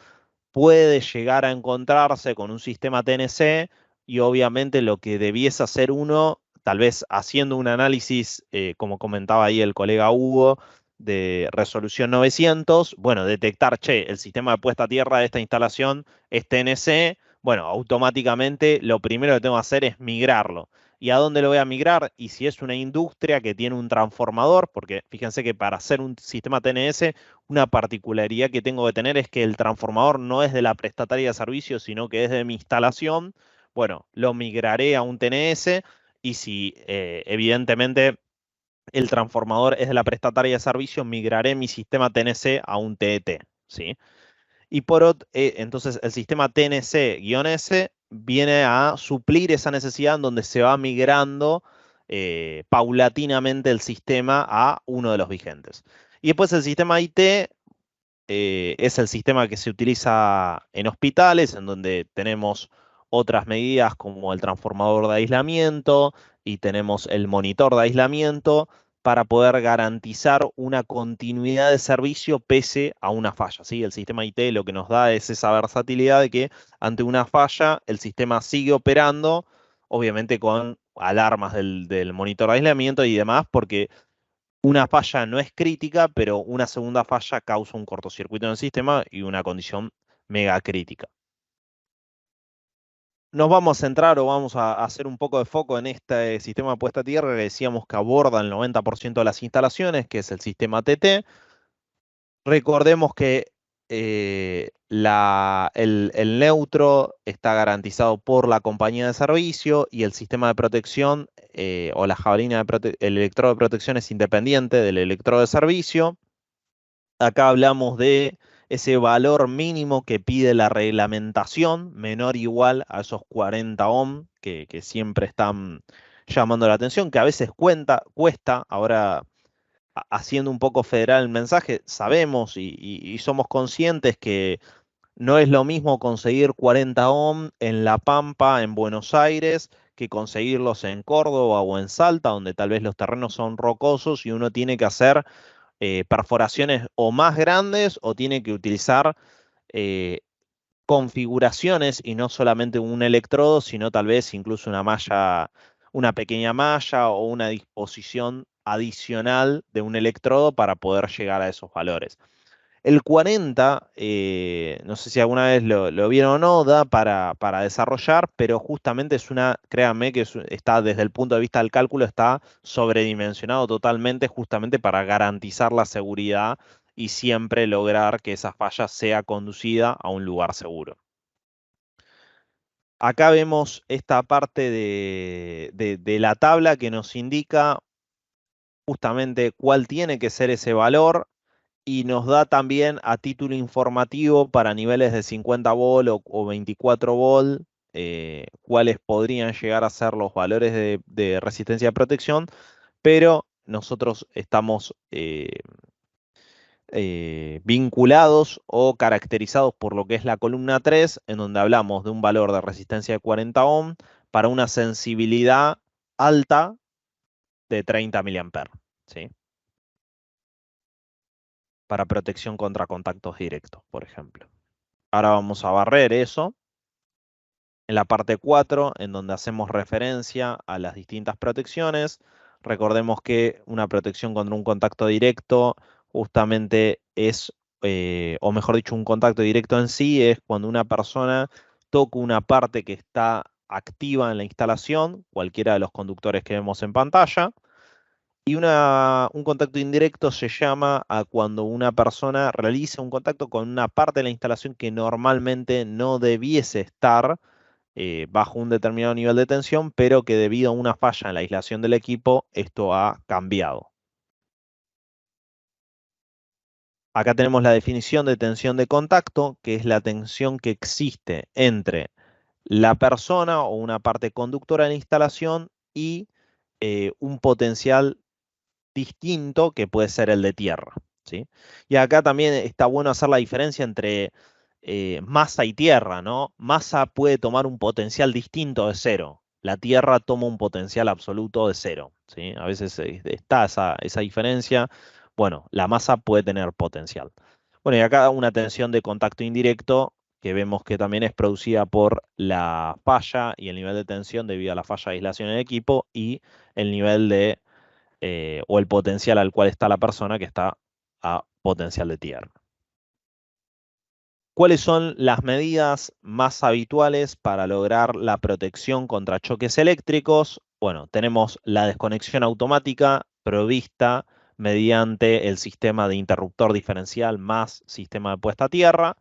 puede llegar a encontrarse con un sistema TNC, y obviamente lo que debiese hacer uno, tal vez haciendo un análisis, como comentaba ahí el colega Hugo, de resolución 900, bueno, detectar, che, el sistema de puesta a tierra de esta instalación es TNC, bueno, automáticamente lo primero que tengo que hacer es migrarlo. ¿Y a dónde lo voy a migrar? Y si es una industria que tiene un transformador, porque fíjense que para hacer un sistema TNS, una particularidad que tengo que tener es que el transformador no es de la prestataria de servicios, sino que es de mi instalación. Bueno, lo migraré a un TNS, y si evidentemente el transformador es de la prestataria de servicios, migraré mi sistema TNC a un TET, ¿sí? Y entonces el sistema TNC-S viene a suplir esa necesidad, en donde se va migrando paulatinamente el sistema a uno de los vigentes. Y después el sistema IT es el sistema que se utiliza en hospitales, en donde tenemos otras medidas como el transformador de aislamiento y tenemos el monitor de aislamiento, para poder garantizar una continuidad de servicio pese a una falla, ¿sí? El sistema IT lo que nos da es esa versatilidad de que ante una falla el sistema sigue operando, obviamente con alarmas del monitor de aislamiento y demás, porque una falla no es crítica, pero una segunda falla causa un cortocircuito en el sistema y una condición mega crítica. Nos vamos a centrar, o vamos a hacer un poco de foco en este sistema de puesta a tierra que decíamos que aborda el 90% de las instalaciones, que es el sistema TT. Recordemos que el neutro está garantizado por la compañía de servicio, y el sistema de protección o la jabalina, el electrodo de protección, es independiente del electrodo de servicio. Acá hablamos de ese valor mínimo que pide la reglamentación, menor o igual a esos 40 ohm que siempre están llamando la atención, que a veces cuesta. Ahora, haciendo un poco federal el mensaje, sabemos y somos conscientes que no es lo mismo conseguir 40 ohm en La Pampa, en Buenos Aires, que conseguirlos en Córdoba o en Salta, donde tal vez los terrenos son rocosos y uno tiene que hacer perforaciones o más grandes, o tiene que utilizar eh, configuraciones y no solamente un electrodo, sino tal vez incluso una malla, una pequeña malla o una disposición adicional de un electrodo para poder llegar a esos valores. El 40, no sé si alguna vez lo vieron o no, da para desarrollar, pero justamente créanme que está desde el punto de vista del cálculo, está sobredimensionado totalmente, justamente para garantizar la seguridad y siempre lograr que esa falla sea conducida a un lugar seguro. Acá vemos esta parte de la tabla que nos indica justamente cuál tiene que ser ese valor, y nos da también a título informativo para niveles de 50 volt o 24 volt, cuáles podrían llegar a ser los valores de resistencia de protección, pero nosotros estamos vinculados o caracterizados por lo que es la columna 3, en donde hablamos de un valor de resistencia de 40 ohm para una sensibilidad alta de 30 mA, ¿sí? Para protección contra contactos directos, por ejemplo. Ahora vamos a barrer eso en la parte 4, en donde hacemos referencia a las distintas protecciones. Recordemos que una protección contra un contacto directo justamente es, o mejor dicho, un contacto directo en sí es cuando una persona toca una parte que está activa en la instalación, cualquiera de los conductores que vemos en pantalla. Y un contacto indirecto se llama a cuando una persona realiza un contacto con una parte de la instalación que normalmente no debiese estar bajo un determinado nivel de tensión, pero que debido a una falla en la aislación del equipo, esto ha cambiado. Acá tenemos la definición de tensión de contacto, que es la tensión que existe entre la persona o una parte conductora de la instalación y un potencial distinto que puede ser el de tierra, ¿sí? Y acá también está bueno hacer la diferencia entre masa y tierra, ¿no? Masa puede tomar un potencial distinto de cero. La tierra toma un potencial absoluto de cero, ¿sí? A veces está esa diferencia. Bueno, la masa puede tener potencial. Bueno, y acá una tensión de contacto indirecto que vemos que también es producida por la falla y el nivel de tensión debido a la falla de aislación en el equipo y el nivel de o el potencial al cual está la persona que está a potencial de tierra. ¿Cuáles son las medidas más habituales para lograr la protección contra choques eléctricos? Bueno, tenemos la desconexión automática provista mediante el sistema de interruptor diferencial más sistema de puesta a tierra.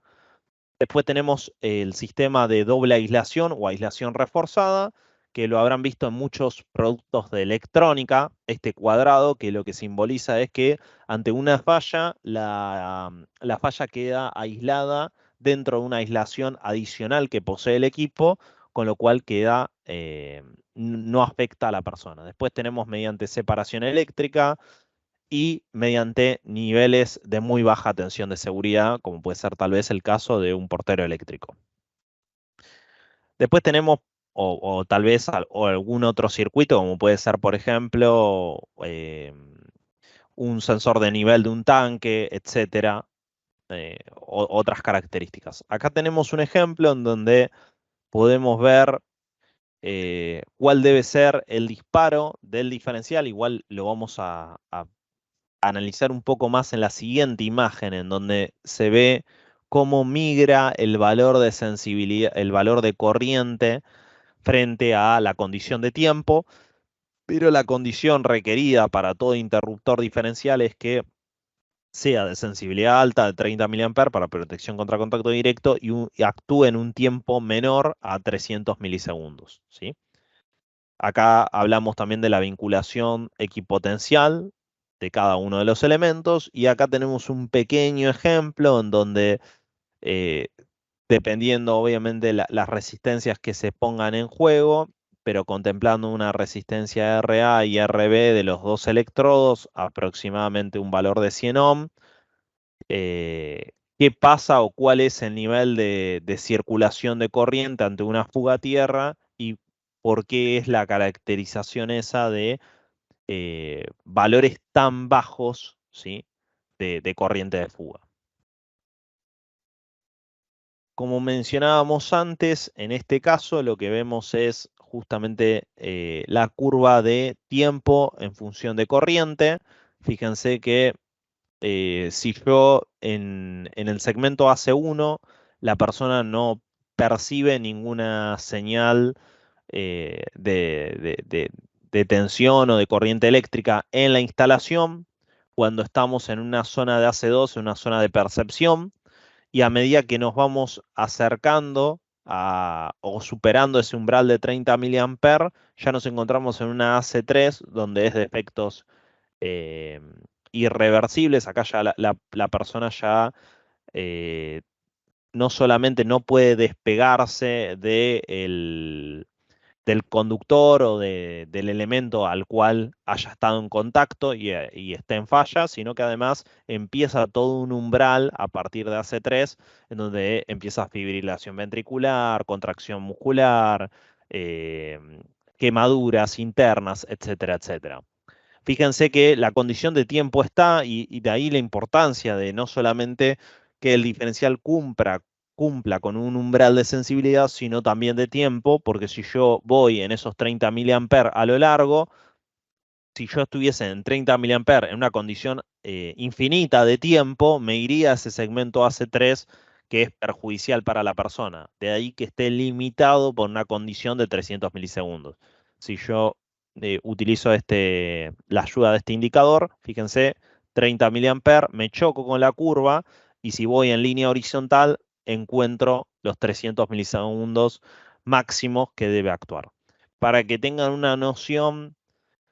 Después tenemos el sistema de doble aislación o aislación reforzada, que lo habrán visto en muchos productos de electrónica, este cuadrado que lo que simboliza es que ante una falla, la falla queda aislada dentro de una aislación adicional que posee el equipo, con lo cual queda, no afecta a la persona. Después tenemos mediante separación eléctrica, y mediante niveles de muy baja tensión de seguridad, como puede ser tal vez el caso de un portero eléctrico. Después tenemos, o tal vez o algún otro circuito, como puede ser, por ejemplo, un sensor de nivel de un tanque, etcétera, otras características. Acá tenemos un ejemplo en donde podemos ver cuál debe ser el disparo del diferencial. Igual lo vamos a analizar un poco más en la siguiente imagen, en donde se ve cómo migra el valor de sensibilidad, el valor de corriente frente a la condición de tiempo, pero la condición requerida para todo interruptor diferencial es que sea de sensibilidad alta de 30 mA para protección contra contacto directo y actúe en un tiempo menor a 300 milisegundos, ¿sí? Acá hablamos también de la vinculación equipotencial de cada uno de los elementos y acá tenemos un pequeño ejemplo en donde, eh, dependiendo obviamente las resistencias que se pongan en juego, pero contemplando una resistencia RA y RB de los dos electrodos, aproximadamente un valor de 100 ohm, ¿qué pasa o cuál es el nivel de circulación de corriente ante una fuga a tierra y por qué es la caracterización esa de valores tan bajos, ¿sí? de corriente de fuga? Como mencionábamos antes, en este caso lo que vemos es justamente la curva de tiempo en función de corriente. Fíjense que si yo en el segmento AC1 la persona no percibe ninguna señal de tensión o de corriente eléctrica en la instalación, cuando estamos en una zona de AC2, en una zona de percepción, y a medida que nos vamos acercando o superando ese umbral de 30 mA, ya nos encontramos en una AC3 donde es de efectos eh, irreversibles. Acá ya la persona ya eh, no solamente no puede despegarse del conductor o del elemento al cual haya estado en contacto y esté en falla, sino que además empieza todo un umbral a partir de AC3, en donde empieza fibrilación ventricular, contracción muscular, eh, quemaduras internas, etcétera, etcétera. Fíjense que la condición de tiempo está y de ahí la importancia de no solamente que el diferencial cumpla con un umbral de sensibilidad, sino también de tiempo, porque si yo voy en esos 30 mA a lo largo, si yo estuviese en 30 mA en una condición infinita de tiempo, me iría a ese segmento AC3 que es perjudicial para la persona. De ahí que esté limitado por una condición de 300 milisegundos. Si yo utilizo la ayuda de este indicador, fíjense, 30 mA, me choco con la curva y si voy en línea horizontal, encuentro los 300 milisegundos máximos que debe actuar. Para que tengan una noción,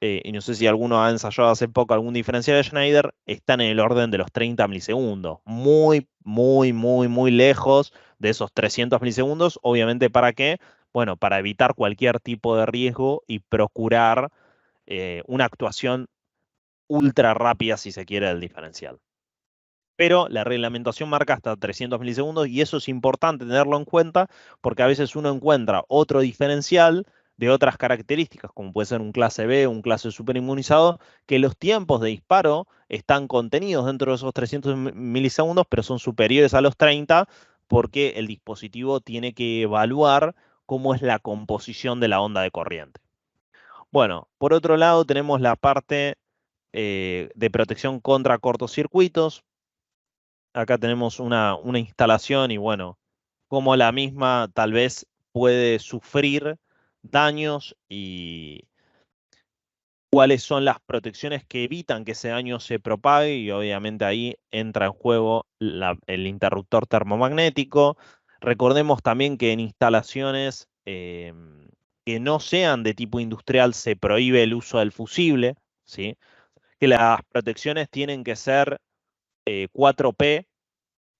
y no sé si alguno ha ensayado hace poco algún diferencial de Schneider, están en el orden de los 30 milisegundos. Muy, muy, muy, muy lejos de esos 300 milisegundos. Obviamente, ¿para qué? Bueno, para evitar cualquier tipo de riesgo y procurar una actuación ultra rápida, si se quiere, del diferencial. Pero la reglamentación marca hasta 300 milisegundos y eso es importante tenerlo en cuenta porque a veces uno encuentra otro diferencial de otras características, como puede ser un clase B o un clase superinmunizado, que los tiempos de disparo están contenidos dentro de esos 300 milisegundos, pero son superiores a los 30 porque el dispositivo tiene que evaluar cómo es la composición de la onda de corriente. Bueno, por otro lado tenemos la parte de protección contra cortocircuitos. Acá tenemos una instalación y bueno, cómo la misma tal vez puede sufrir daños y cuáles son las protecciones que evitan que ese daño se propague y obviamente ahí entra en juego el interruptor termomagnético. Recordemos también que en instalaciones que no sean de tipo industrial se prohíbe el uso del fusible, ¿sí? Que las protecciones tienen que ser 4P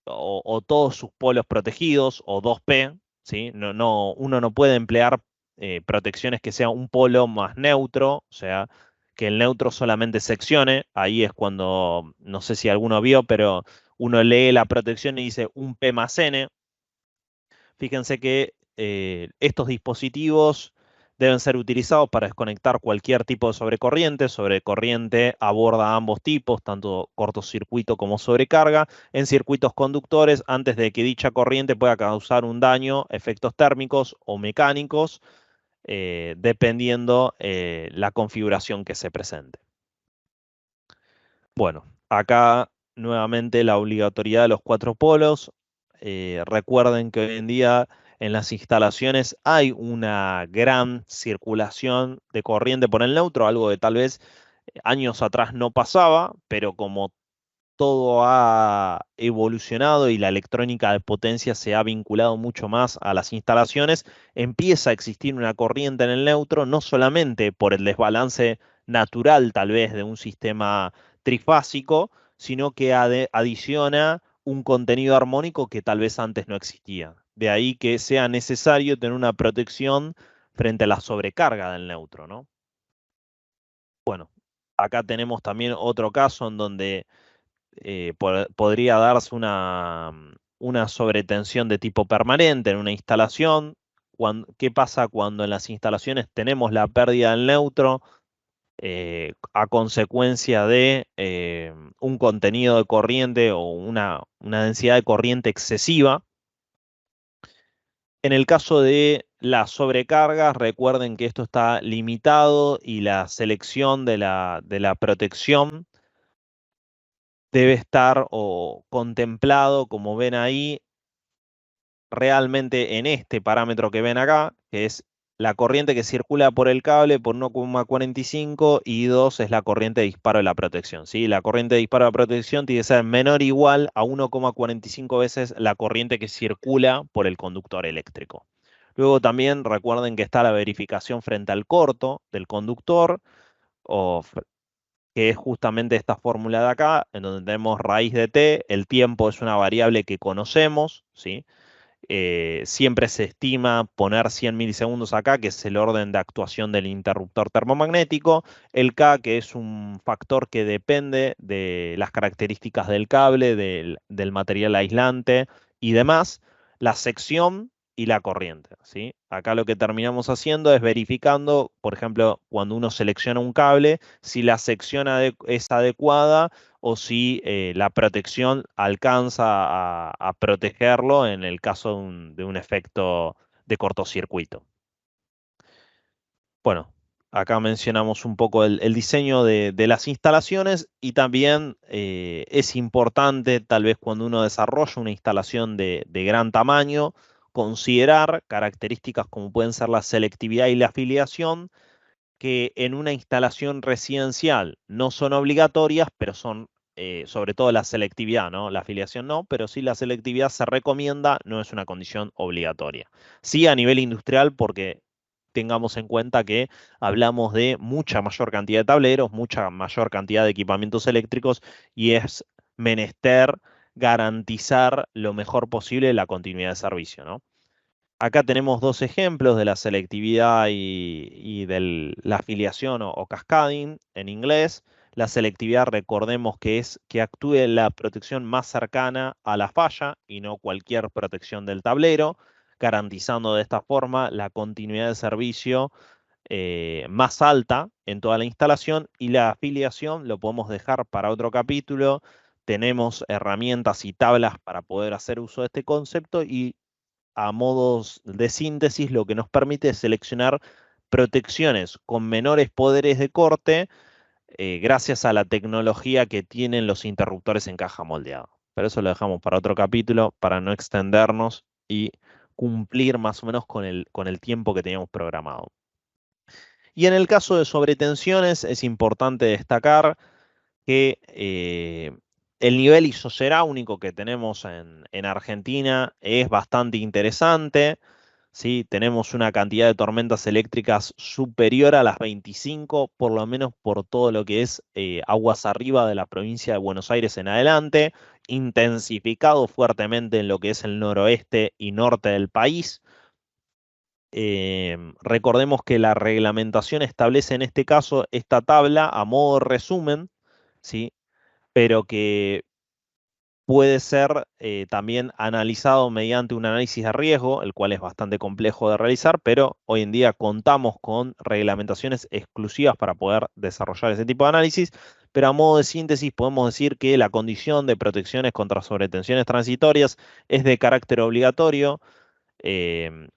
o todos sus polos protegidos o 2P, ¿sí? Uno no puede emplear protecciones que sean un polo más neutro, o sea, que el neutro solamente seccione. Ahí es cuando, no sé si alguno vio, pero uno lee la protección y dice un P más N. Fíjense que estos dispositivos deben ser utilizados para desconectar cualquier tipo de sobrecorriente. Sobrecorriente aborda ambos tipos, tanto cortocircuito como sobrecarga, en circuitos conductores antes de que dicha corriente pueda causar un daño, efectos térmicos o mecánicos, dependiendo la configuración que se presente. Bueno, acá nuevamente la obligatoriedad de los 4 polos. Recuerden que hoy en día en las instalaciones hay una gran circulación de corriente por el neutro, algo que tal vez años atrás no pasaba, pero como todo ha evolucionado y la electrónica de potencia se ha vinculado mucho más a las instalaciones, empieza a existir una corriente en el neutro, no solamente por el desbalance natural tal vez de un sistema trifásico, sino que adiciona un contenido armónico que tal vez antes no existía. De ahí que sea necesario tener una protección frente a la sobrecarga del neutro, ¿no? Bueno, acá tenemos también otro caso en donde podría darse una sobretensión de tipo permanente en una instalación. ¿Qué pasa cuando en las instalaciones tenemos la pérdida del neutro a consecuencia de un contenido de corriente o una densidad de corriente excesiva? En el caso de las sobrecargas, recuerden que esto está limitado y la selección de la protección debe estar o contemplado, como ven ahí, realmente en este parámetro que ven acá, que es la corriente que circula por el cable por 1,45 y 2 es la corriente de disparo de la protección, ¿sí? La corriente de disparo de la protección tiene que ser menor o igual a 1,45 veces la corriente que circula por el conductor eléctrico. Luego también recuerden que está la verificación frente al corto del conductor, que es justamente esta fórmula de acá, en donde tenemos raíz de t, el tiempo es una variable que conocemos, ¿sí? siempre se estima poner 100 milisegundos acá, que es el orden de actuación del interruptor termomagnético, el K, que es un factor que depende de las características del cable, del material aislante y demás, la sección y la corriente, ¿sí? Acá lo que terminamos haciendo es verificando, por ejemplo, cuando uno selecciona un cable, si la sección es adecuada o si la protección alcanza a protegerlo en el caso de un efecto de cortocircuito. Bueno, acá mencionamos un poco el diseño de las instalaciones y también es importante, tal vez cuando uno desarrolla una instalación de gran tamaño, considerar características como pueden ser la selectividad y la afiliación, que en una instalación residencial no son obligatorias, pero son sobre todo la selectividad, ¿no? La afiliación no, pero sí la selectividad se recomienda, no es una condición obligatoria. Sí a nivel industrial, porque tengamos en cuenta que hablamos de mucha mayor cantidad de tableros, mucha mayor cantidad de equipamientos eléctricos y es menester garantizar lo mejor posible la continuidad de servicio, ¿no? Acá tenemos dos ejemplos de la selectividad y de la afiliación o cascading en inglés. La selectividad, recordemos que es que actúe la protección más cercana a la falla y no cualquier protección del tablero, garantizando de esta forma la continuidad de servicio más alta en toda la instalación. Y la afiliación lo podemos dejar para otro capítulo. Tenemos herramientas y tablas para poder hacer uso de este concepto y a modos de síntesis, lo que nos permite es seleccionar protecciones con menores poderes de corte gracias a la tecnología que tienen los interruptores en caja moldeada. Pero eso lo dejamos para otro capítulo, para no extendernos y cumplir más o menos con el tiempo que teníamos programado. Y en el caso de sobretensiones es importante destacar que el nivel isoceráunico que tenemos en Argentina es bastante interesante, ¿sí? Tenemos una cantidad de tormentas eléctricas superior a las 25, por lo menos por todo lo que es aguas arriba de la provincia de Buenos Aires en adelante, intensificado fuertemente en lo que es el noroeste y norte del país. Recordemos que la reglamentación establece en este caso esta tabla a modo de resumen, ¿sí? Pero que puede ser también analizado mediante un análisis de riesgo, el cual es bastante complejo de realizar, pero hoy en día contamos con reglamentaciones exclusivas para poder desarrollar ese tipo de análisis. Pero a modo de síntesis podemos decir que la condición de protecciones contra sobretensiones transitorias es de carácter obligatorio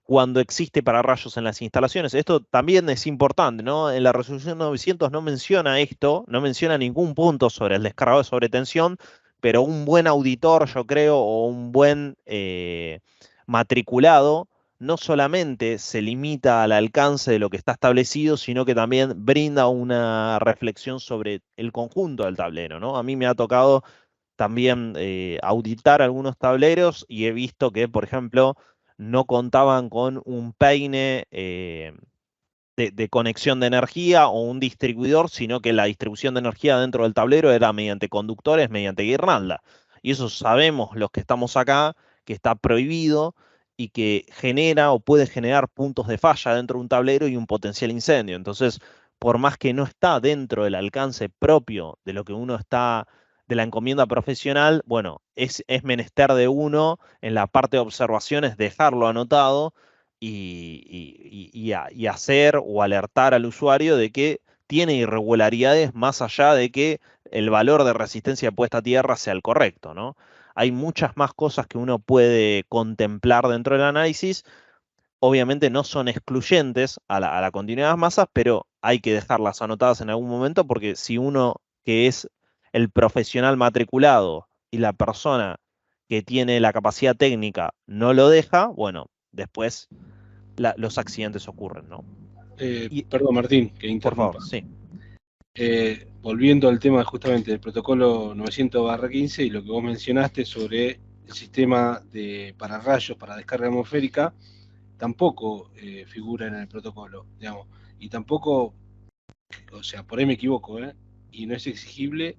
cuando existe pararrayos en las instalaciones. Esto también es importante, ¿no? En la resolución 900 no menciona esto, no menciona ningún punto sobre el descargado de sobretensión, pero un buen auditor, yo creo, o un buen matriculado, no solamente se limita al alcance de lo que está establecido, sino que también brinda una reflexión sobre el conjunto del tablero, ¿no? A mí me ha tocado también auditar algunos tableros y he visto que, por ejemplo, no contaban con un peine de conexión de energía o un distribuidor, sino que la distribución de energía dentro del tablero era mediante conductores, mediante guirnalda. Y eso sabemos los que estamos acá, que está prohibido y que genera o puede generar puntos de falla dentro de un tablero y un potencial incendio. Entonces, por más que no está dentro del alcance propio de lo que uno está, de la encomienda profesional, bueno, es menester de uno en la parte de observaciones dejarlo anotado y hacer o alertar al usuario de que tiene irregularidades más allá de que el valor de resistencia de puesta a tierra sea el correcto, ¿no? Hay muchas más cosas que uno puede contemplar dentro del análisis. Obviamente no son excluyentes a la continuidad de las masas, pero hay que dejarlas anotadas en algún momento porque si uno que es el profesional matriculado y la persona que tiene la capacidad técnica no lo deja, bueno, después los accidentes ocurren, ¿no? Perdón, Martín, que Por interrumpa. favor, sí. Volviendo al tema justamente del protocolo 900/15 y lo que vos mencionaste sobre el sistema de pararrayos para descarga atmosférica, tampoco figura en el protocolo, digamos, y tampoco, o sea, por ahí me equivoco, y no es exigible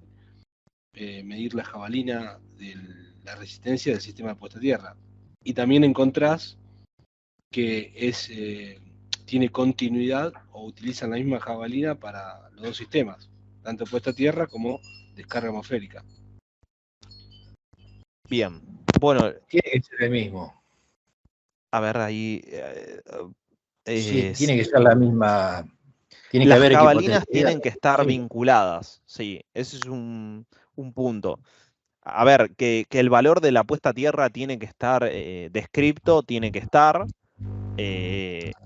medir la jabalina de la resistencia del sistema de puesta a tierra. y también encontrás que tiene continuidad o utilizan la misma jabalina para los dos sistemas, tanto puesta a tierra como descarga atmosférica. Bien. Bueno, Tiene que ser el mismo. a ver, ahí Sí, tiene que ser la misma. Tiene que las haber jabalinas equipotencialidad. tienen que estar Sí, vinculadas, sí, ese es un punto. A ver, que el valor de la puesta a tierra tiene que estar descripto, tiene que estar.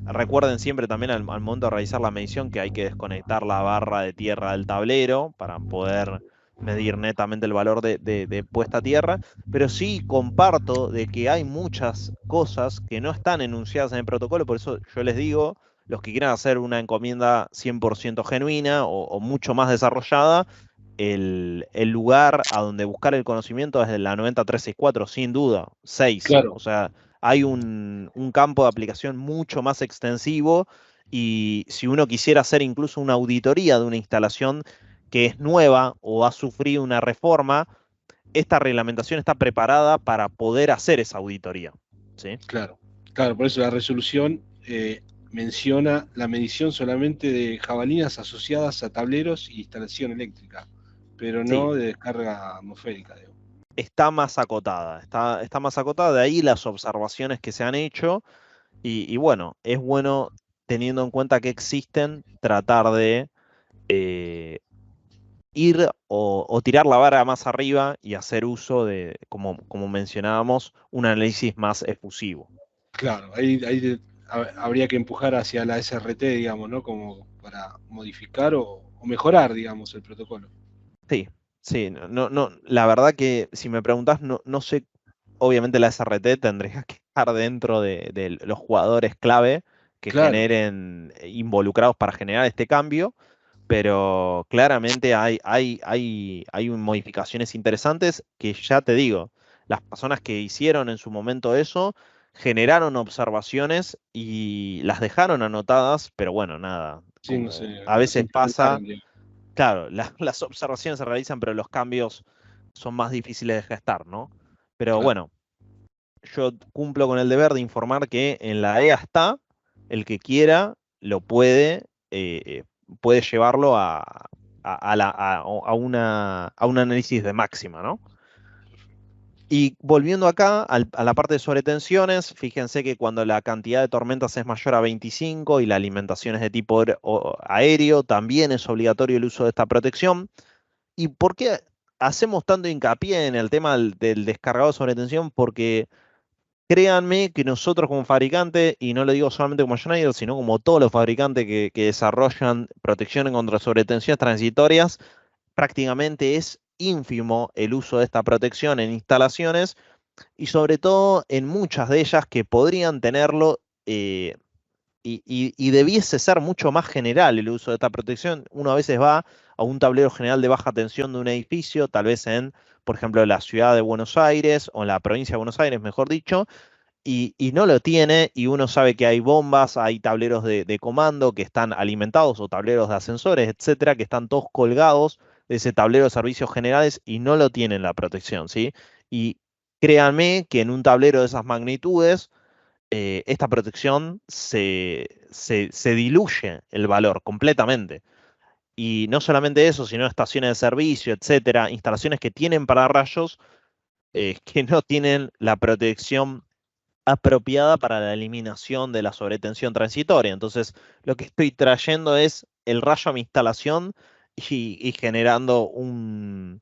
Recuerden siempre también al momento de realizar la medición que hay que desconectar la barra de tierra del tablero para poder medir netamente el valor de puesta a tierra, pero sí comparto de que hay muchas cosas que no están enunciadas en el protocolo, por eso yo les digo, los que quieran hacer una encomienda 100% genuina o mucho más desarrollada, el lugar a donde buscar el conocimiento es de la 90364, sin duda, 6. Claro, O sea, hay un campo de aplicación mucho más extensivo y si uno quisiera hacer incluso una auditoría de una instalación que es nueva o ha sufrido una reforma, esta reglamentación está preparada para poder hacer esa auditoría. ¿Sí? claro, claro, por eso la resolución menciona la medición solamente de jabalinas asociadas a tableros y instalación eléctrica, pero Sí, no de descarga atmosférica, digo. está más acotada, está más acotada, de ahí las observaciones que se han hecho y bueno, es bueno teniendo en cuenta que existen, tratar de ir o tirar la vara más arriba y hacer uso de, como mencionábamos, un análisis más efusivo. Claro, habría que empujar hacia la SRT, digamos, ¿no? Como para modificar o mejorar, digamos, el protocolo. Sí, sí, la verdad que si me preguntás, no sé, obviamente la SRT tendría que estar dentro de los jugadores clave que Claro, generen involucrados para generar este cambio, pero claramente hay modificaciones interesantes que ya te digo, las personas que hicieron en su momento eso generaron observaciones y las dejaron anotadas, pero bueno, nada, sí, no como sé, a las veces pasa, implementaron, digamos. claro, las observaciones se realizan, pero los cambios son más difíciles de gestar, ¿no? Pero Claro, bueno, yo cumplo con el deber de informar que en la EA está, el que quiera lo puede llevarlo a un análisis de máxima, ¿no? Y volviendo acá a la parte de sobretensiones, fíjense que cuando la cantidad de tormentas es mayor a 25 y la alimentación es de tipo aéreo, también es obligatorio el uso de esta protección. ¿Y por qué hacemos tanto hincapié en el tema del descargado de sobretensión? Porque créanme que nosotros como fabricante, y no lo digo solamente como Schneider, sino como todos los fabricantes que desarrollan protección contra sobretensiones transitorias, prácticamente es ínfimo el uso de esta protección en instalaciones y sobre todo en muchas de ellas que podrían tenerlo y debiese ser mucho más general el uso de esta protección. Uno a veces va a un tablero general de baja tensión de un edificio, tal vez en, por ejemplo, la ciudad de Buenos Aires o en la provincia de Buenos Aires, mejor dicho, y no lo tiene, y uno sabe que hay bombas, hay tableros de comando que están alimentados o tableros de ascensores, etcétera, que están todos colgados de ese tablero de servicios generales y no lo tienen la protección, ¿sí? Y créanme que en un tablero de esas magnitudes, esta protección se diluye el valor completamente. Y no solamente eso, sino estaciones de servicio, etcétera, instalaciones que tienen pararrayos que no tienen la protección apropiada para la eliminación de la sobretensión transitoria. Entonces, lo que estoy trayendo es el rayo a mi instalación y generando un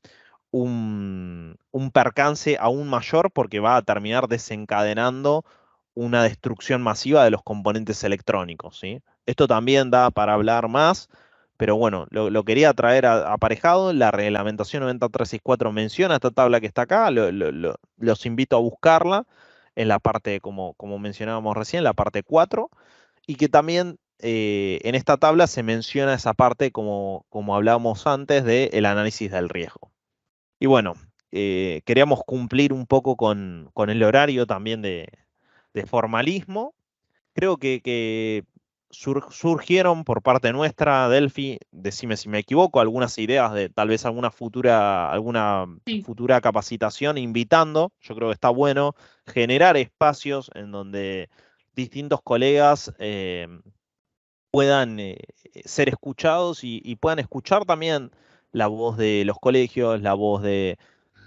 percance aún mayor porque va a terminar desencadenando una destrucción masiva de los componentes electrónicos, ¿sí? Esto también da para hablar más, pero bueno, lo quería traer aparejado. La reglamentación 90364 menciona esta tabla que está acá, los invito a buscarla en la parte, como mencionábamos recién, la parte 4, y que también en esta tabla se menciona esa parte, como hablábamos antes, del análisis del riesgo. Y bueno, queríamos cumplir un poco con el horario también de formalismo. Creo que surgieron por parte nuestra, Delphi, decime si me equivoco, algunas ideas de tal vez alguna Sí. futura capacitación, invitando, yo creo que está bueno generar espacios en donde distintos colegas puedan ser escuchados y puedan escuchar también la voz de los colegios, la voz de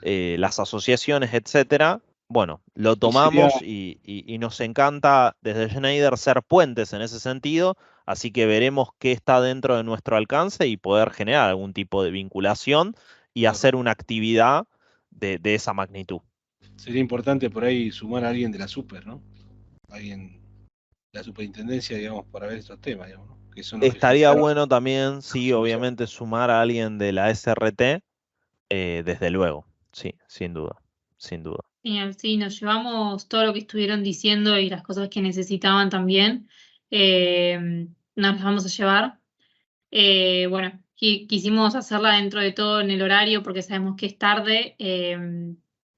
las asociaciones, etcétera. Bueno, lo Y sería, tomamos y nos encanta desde Schneider ser puentes en ese sentido, así que veremos qué está dentro de nuestro alcance y poder generar algún tipo de vinculación y hacer una actividad de esa magnitud. sería importante por ahí sumar a alguien de la super, ¿no? Alguien de la superintendencia, digamos, para ver estos temas, digamos, ¿no? Que son los que Estaría gestionan bueno también, la sí, resolución. obviamente sumar a alguien de la SRT, desde luego, sí, sin duda, sin duda. Genial, sí, nos llevamos todo lo que estuvieron diciendo y las cosas que necesitaban también. Nos las vamos a llevar. Bueno, quisimos hacerla dentro de todo en el horario porque sabemos que es tarde.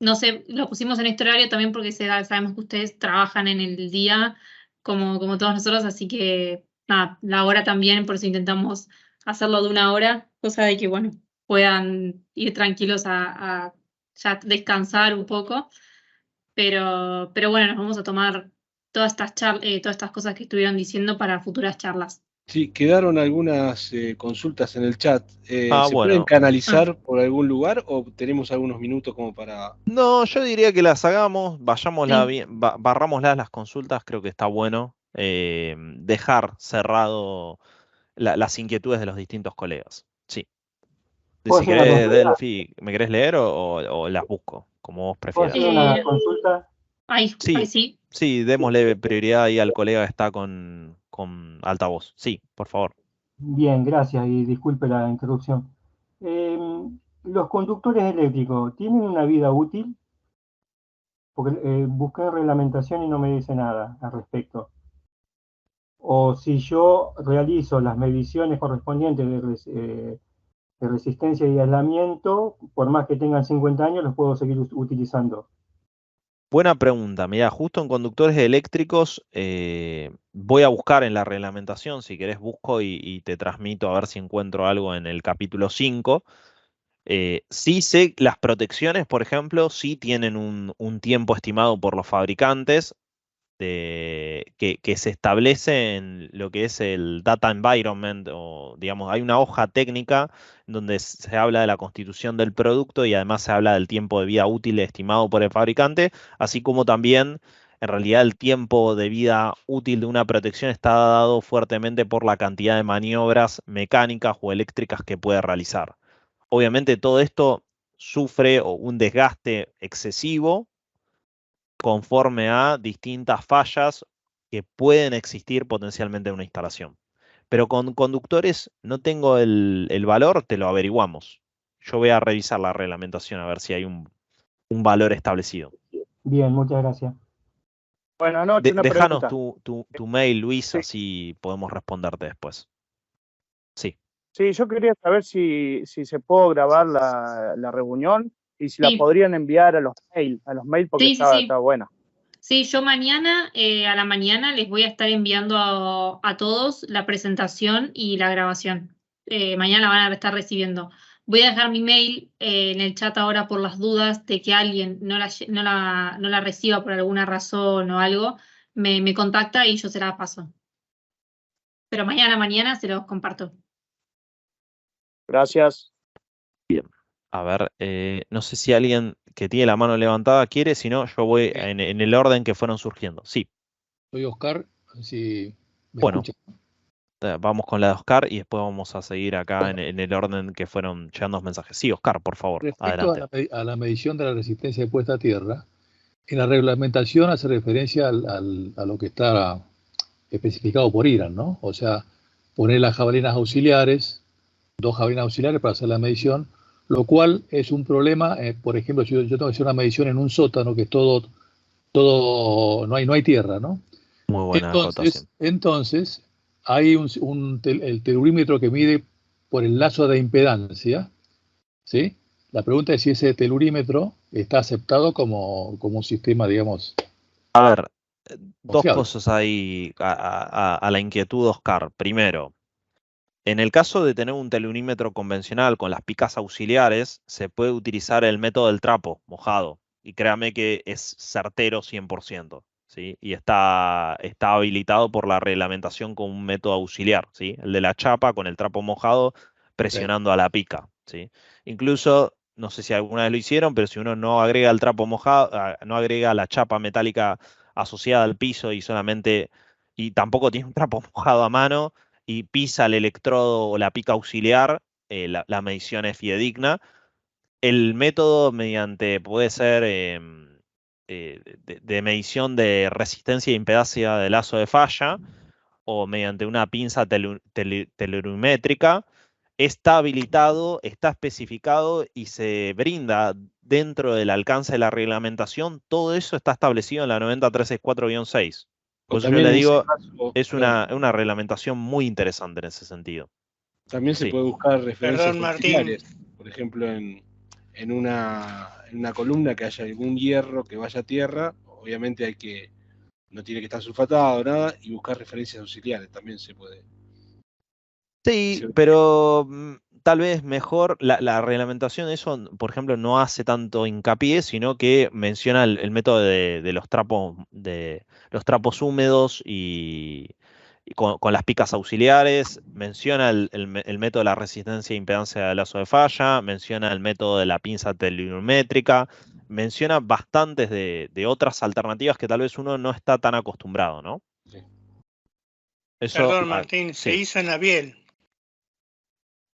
No sé, lo pusimos en este horario también porque sabemos que ustedes trabajan en el día como todos nosotros, así que nada, la hora también, por eso intentamos hacerlo de 1 hora, cosa de que, bueno, puedan ir tranquilos a ya descansar un poco. Pero bueno, nos vamos a tomar todas estas cosas que estuvieron diciendo para futuras charlas. Sí, quedaron algunas consultas en el chat. Ah, ¿Se pueden bueno. Ah, canalizar por algún lugar o tenemos algunos minutos como para... No, yo diría que las hagamos, vayámosla sí. bien, barrámoslas las consultas, creo que está bueno dejar cerrado las inquietudes de los distintos colegas. Sí. ¿Puedo Si hacer una querés, consulta? Delphi, ¿me querés leer o las busco? Como vos ¿Puedo hacer prefieras. una consulta? Ahí Sí, sí. sí, démosle prioridad ahí al colega que está con altavoz. Sí, por favor. Bien, gracias y disculpe la interrupción. Eh, ¿Los conductores eléctricos tienen una vida útil? Porque busqué reglamentación y no me dice nada al respecto. O si yo realizo las mediciones correspondientes de resistencia y aislamiento, por más que tengan 50 años, los puedo seguir utilizando. Buena pregunta. Mirá, justo en conductores eléctricos voy a buscar en la reglamentación, si querés busco y te transmito a ver si encuentro algo en el capítulo 5. Sí sé, las protecciones, por ejemplo, sí tienen un tiempo estimado por los fabricantes que se establece en lo que es el Data Environment, o digamos, hay una hoja técnica donde se habla de la constitución del producto y además se habla del tiempo de vida útil estimado por el fabricante, así como también, en realidad, el tiempo de vida útil de una protección está dado fuertemente por la cantidad de maniobras mecánicas o eléctricas que puede realizar. Obviamente todo esto sufre un desgaste excesivo conforme a distintas fallas que pueden existir potencialmente en una instalación. Pero con conductores no tengo el valor, te lo averiguamos. Yo voy a revisar la reglamentación a ver si hay un valor establecido. Bien, muchas gracias. Buenas noches, una Déjanos pregunta. tu mail, Luis, Sí, así podemos responderte después. Sí. sí, yo quería saber si se puede grabar la reunión y si la Sí, podrían enviar a los mails porque sí, sí, está sí. buena. Sí, yo mañana, a la mañana, les voy a estar enviando a todos la presentación y la grabación. Mañana la van a estar recibiendo. Voy a dejar mi mail en el chat ahora por las dudas de que alguien no la reciba por alguna razón o algo. Me contacta y yo se la paso. Pero mañana se los comparto. Gracias. Bien. A ver, no sé si alguien que tiene la mano levantada quiere, si no, yo voy en el orden que fueron surgiendo. Sí, Soy Oscar, si me bueno, escuchan. vamos con la de Oscar y después vamos a seguir acá en el orden que fueron llegando los mensajes. Sí, Oscar, por favor, Respecto adelante. a la medición de la resistencia de puesta a tierra, en la reglamentación hace referencia a lo que está especificado por IRAN, ¿no? O sea, poner las jabalinas auxiliares, 2 jabalinas auxiliares para hacer la medición, lo cual es un problema. Por ejemplo, si yo tengo que hacer una medición en un sótano que es todo no hay tierra, ¿no? Muy buena acotación. Entonces hay el telurímetro que mide por el lazo de impedancia, ¿sí? La pregunta es si ese telurímetro está aceptado como un sistema, digamos. A ver, Dos Confiable. cosas ahí a la inquietud, Oscar. Primero, en el caso de tener un telurímetro convencional con las picas auxiliares, se puede utilizar el método del trapo mojado. Y créame que es certero 100%, ¿sí? Y está habilitado por la reglamentación con un método auxiliar, ¿sí? El de la chapa con el trapo mojado presionando a la pica, ¿sí? Incluso, no sé si alguna vez lo hicieron, pero si uno no agrega el trapo mojado, no agrega la chapa metálica asociada al piso y tampoco tiene un trapo mojado a mano, y pisa el electrodo o la pica auxiliar, la medición es fidedigna. El método puede ser de medición de resistencia e impedancia de lazo de falla o mediante una pinza telurimétrica, está habilitado, está especificado y se brinda dentro del alcance de la reglamentación. Todo eso está establecido en la 90364-6. O Por eso yo también le en ese digo, caso, es perdón, una reglamentación muy interesante en ese sentido. también se Sí. puede buscar referencias Perdón, Martín. auxiliares. Por ejemplo, en una columna que haya algún hierro que vaya a tierra, obviamente no tiene que estar sulfatado, nada, y buscar referencias auxiliares también se puede. Sí, pero tal vez mejor la reglamentación de eso, por ejemplo, no hace tanto hincapié, sino que menciona el método de los trapos húmedos y con las picas auxiliares, menciona el método de la resistencia e impedancia de lazo de falla, menciona el método de la pinza telurimétrica, menciona bastantes de otras alternativas que tal vez uno no está tan acostumbrado, ¿no? Sí. Eso, Perdón, Martín, se sí. hizo en la Biel.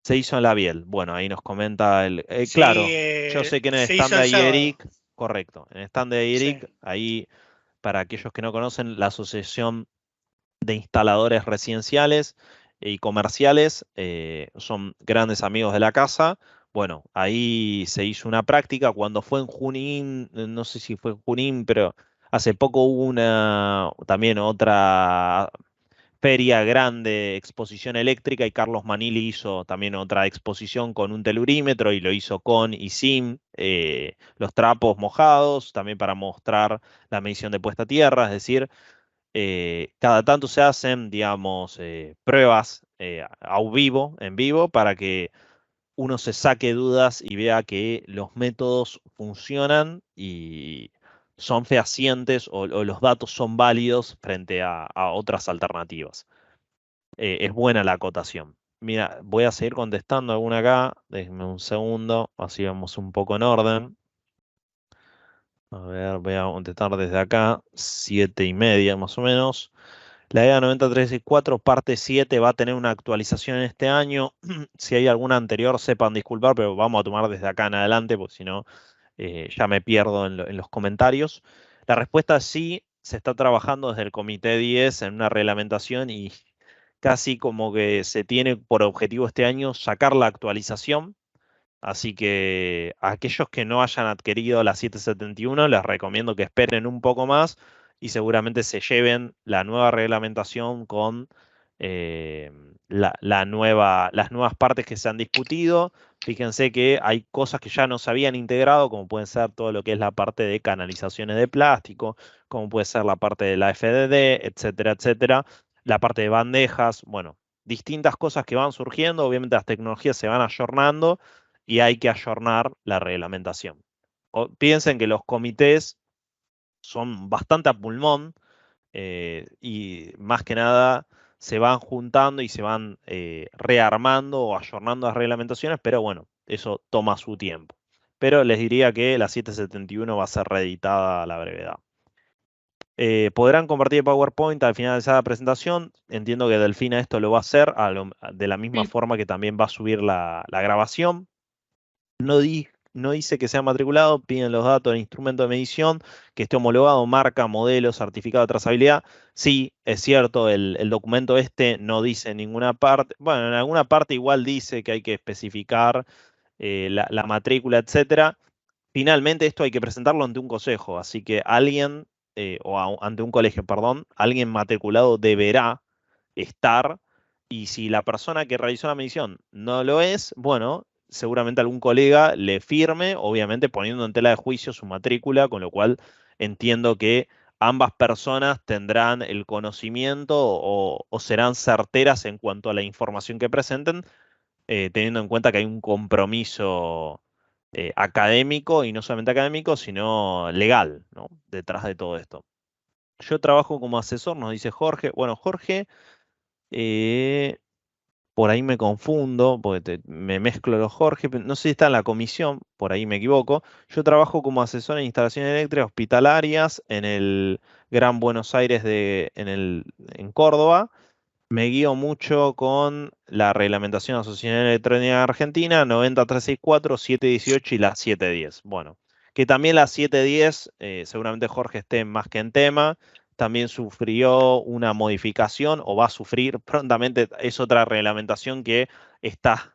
Se hizo en la Biel. Bueno, ahí nos comenta Sí, claro, yo sé que en el se stand hizo de el sábado. Eric, correcto, en el stand de Eric, Sí. ahí, para aquellos que no conocen, la Asociación de Instaladores Residenciales y Comerciales, son grandes amigos de la casa. Bueno, ahí se hizo una práctica cuando fue en Junín, no sé si fue en Junín, pero hace poco hubo también otra feria grande, exposición eléctrica, y Carlos Manili hizo también otra exposición con un telurímetro y lo hizo con y sin los trapos mojados, también para mostrar la medición de puesta a tierra, es decir, cada tanto se hacen, digamos, pruebas en vivo, para que uno se saque dudas y vea que los métodos funcionan y son fehacientes o los datos son válidos frente a otras alternativas. Es buena la acotación. Mira, voy a seguir contestando alguna acá. Déjenme un segundo, así vamos un poco en orden. A ver, voy a contestar desde acá, 7:30 más o menos. La EA 9364 parte 7 va a tener una actualización en este año. Si hay alguna anterior, sepan disculpar, pero vamos a tomar desde acá en adelante, porque si no, ya me pierdo en los comentarios. La respuesta es sí, se está trabajando desde el Comité 10 en una reglamentación y casi como que se tiene por objetivo este año sacar la actualización. Así que a aquellos que no hayan adquirido la 771, les recomiendo que esperen un poco más y seguramente se lleven la nueva reglamentación con las nuevas partes que se han discutido. Fíjense que hay cosas que ya no se habían integrado, como pueden ser todo lo que es la parte de canalizaciones de plástico, como puede ser la parte de la FDD, etcétera, etcétera. La parte de bandejas, bueno, distintas cosas que van surgiendo. Obviamente las tecnologías se van ayornando y hay que ayornar la reglamentación. Piensen que los comités son bastante a pulmón, y más que nada se van juntando y se van rearmando o ayornando las reglamentaciones, pero bueno, eso toma su tiempo. Pero les diría que la 771 va a ser reeditada a la brevedad. Podrán compartir el PowerPoint al final de esa presentación. Entiendo que Delfina esto lo va a hacer de la misma Sí. forma que también va a subir la grabación. No dice que sea matriculado, piden los datos del instrumento de medición, que esté homologado, marca, modelo, certificado de trazabilidad. Sí, es cierto, el documento no dice en ninguna parte, bueno, en alguna parte igual dice que hay que especificar la matrícula, etcétera. Finalmente esto hay que presentarlo ante un consejo, así que alguien, ante un colegio, perdón, alguien matriculado deberá estar, y si la persona que realizó la medición no lo es, bueno, seguramente algún colega le firme, obviamente poniendo en tela de juicio su matrícula, con lo cual entiendo que ambas personas tendrán el conocimiento o serán certeras en cuanto a la información que presenten, teniendo en cuenta que hay un compromiso académico, y no solamente académico, sino legal, ¿no? Detrás de todo esto. Yo trabajo como asesor, nos dice Jorge. Bueno, Jorge, por ahí me confundo, porque me mezclo los Jorge, no sé si está en la comisión, por ahí me equivoco. Yo trabajo como asesor en instalaciones eléctricas hospitalarias en el Gran Buenos Aires en Córdoba. Me guío mucho con la reglamentación de la Asociación Electrónica Argentina 90364, 718 y la 710. Bueno, que también la 710, seguramente Jorge esté más que en tema, también sufrió una modificación o va a sufrir prontamente. Es otra reglamentación que está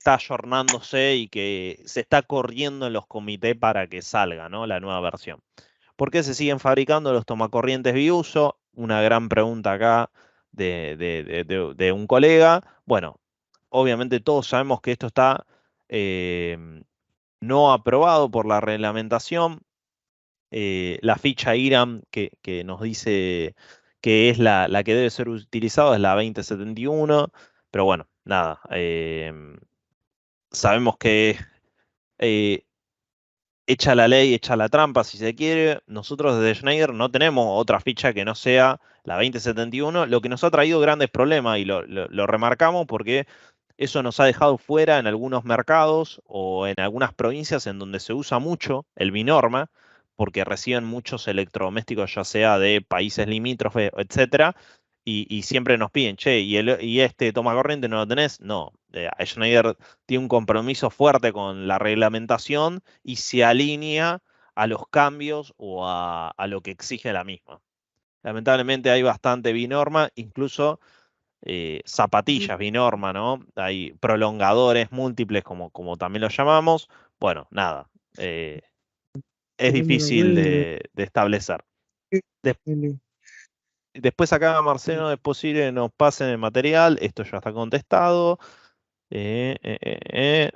ayornándose y que se está corriendo en los comités para que salga, ¿no? La nueva versión. ¿Por qué se siguen fabricando los tomacorrientes biuso? Una gran pregunta acá de un colega. Bueno, obviamente todos sabemos que esto está no aprobado por la reglamentación. La ficha IRAM que nos dice que es la que debe ser utilizada es la 2071, pero bueno, nada. Sabemos que echa la ley, echa la trampa, si se quiere. Nosotros desde Schneider no tenemos otra ficha que no sea la 2071, lo que nos ha traído grandes problemas, y lo remarcamos porque eso nos ha dejado fuera en algunos mercados o en algunas provincias en donde se usa mucho el binorma, porque reciben muchos electrodomésticos, ya sea de países limítrofes, etcétera, y siempre nos piden, che, ¿y este toma corriente no lo tenés? No, Schneider tiene un compromiso fuerte con la reglamentación y se alinea a los cambios o a lo que exige la misma. Lamentablemente hay bastante binorma, incluso zapatillas binorma, ¿no? Hay prolongadores múltiples, como también los llamamos. Bueno, nada, es difícil de establecer. Después acá Marcelo, es posible nos pasen el material, esto ya está contestado.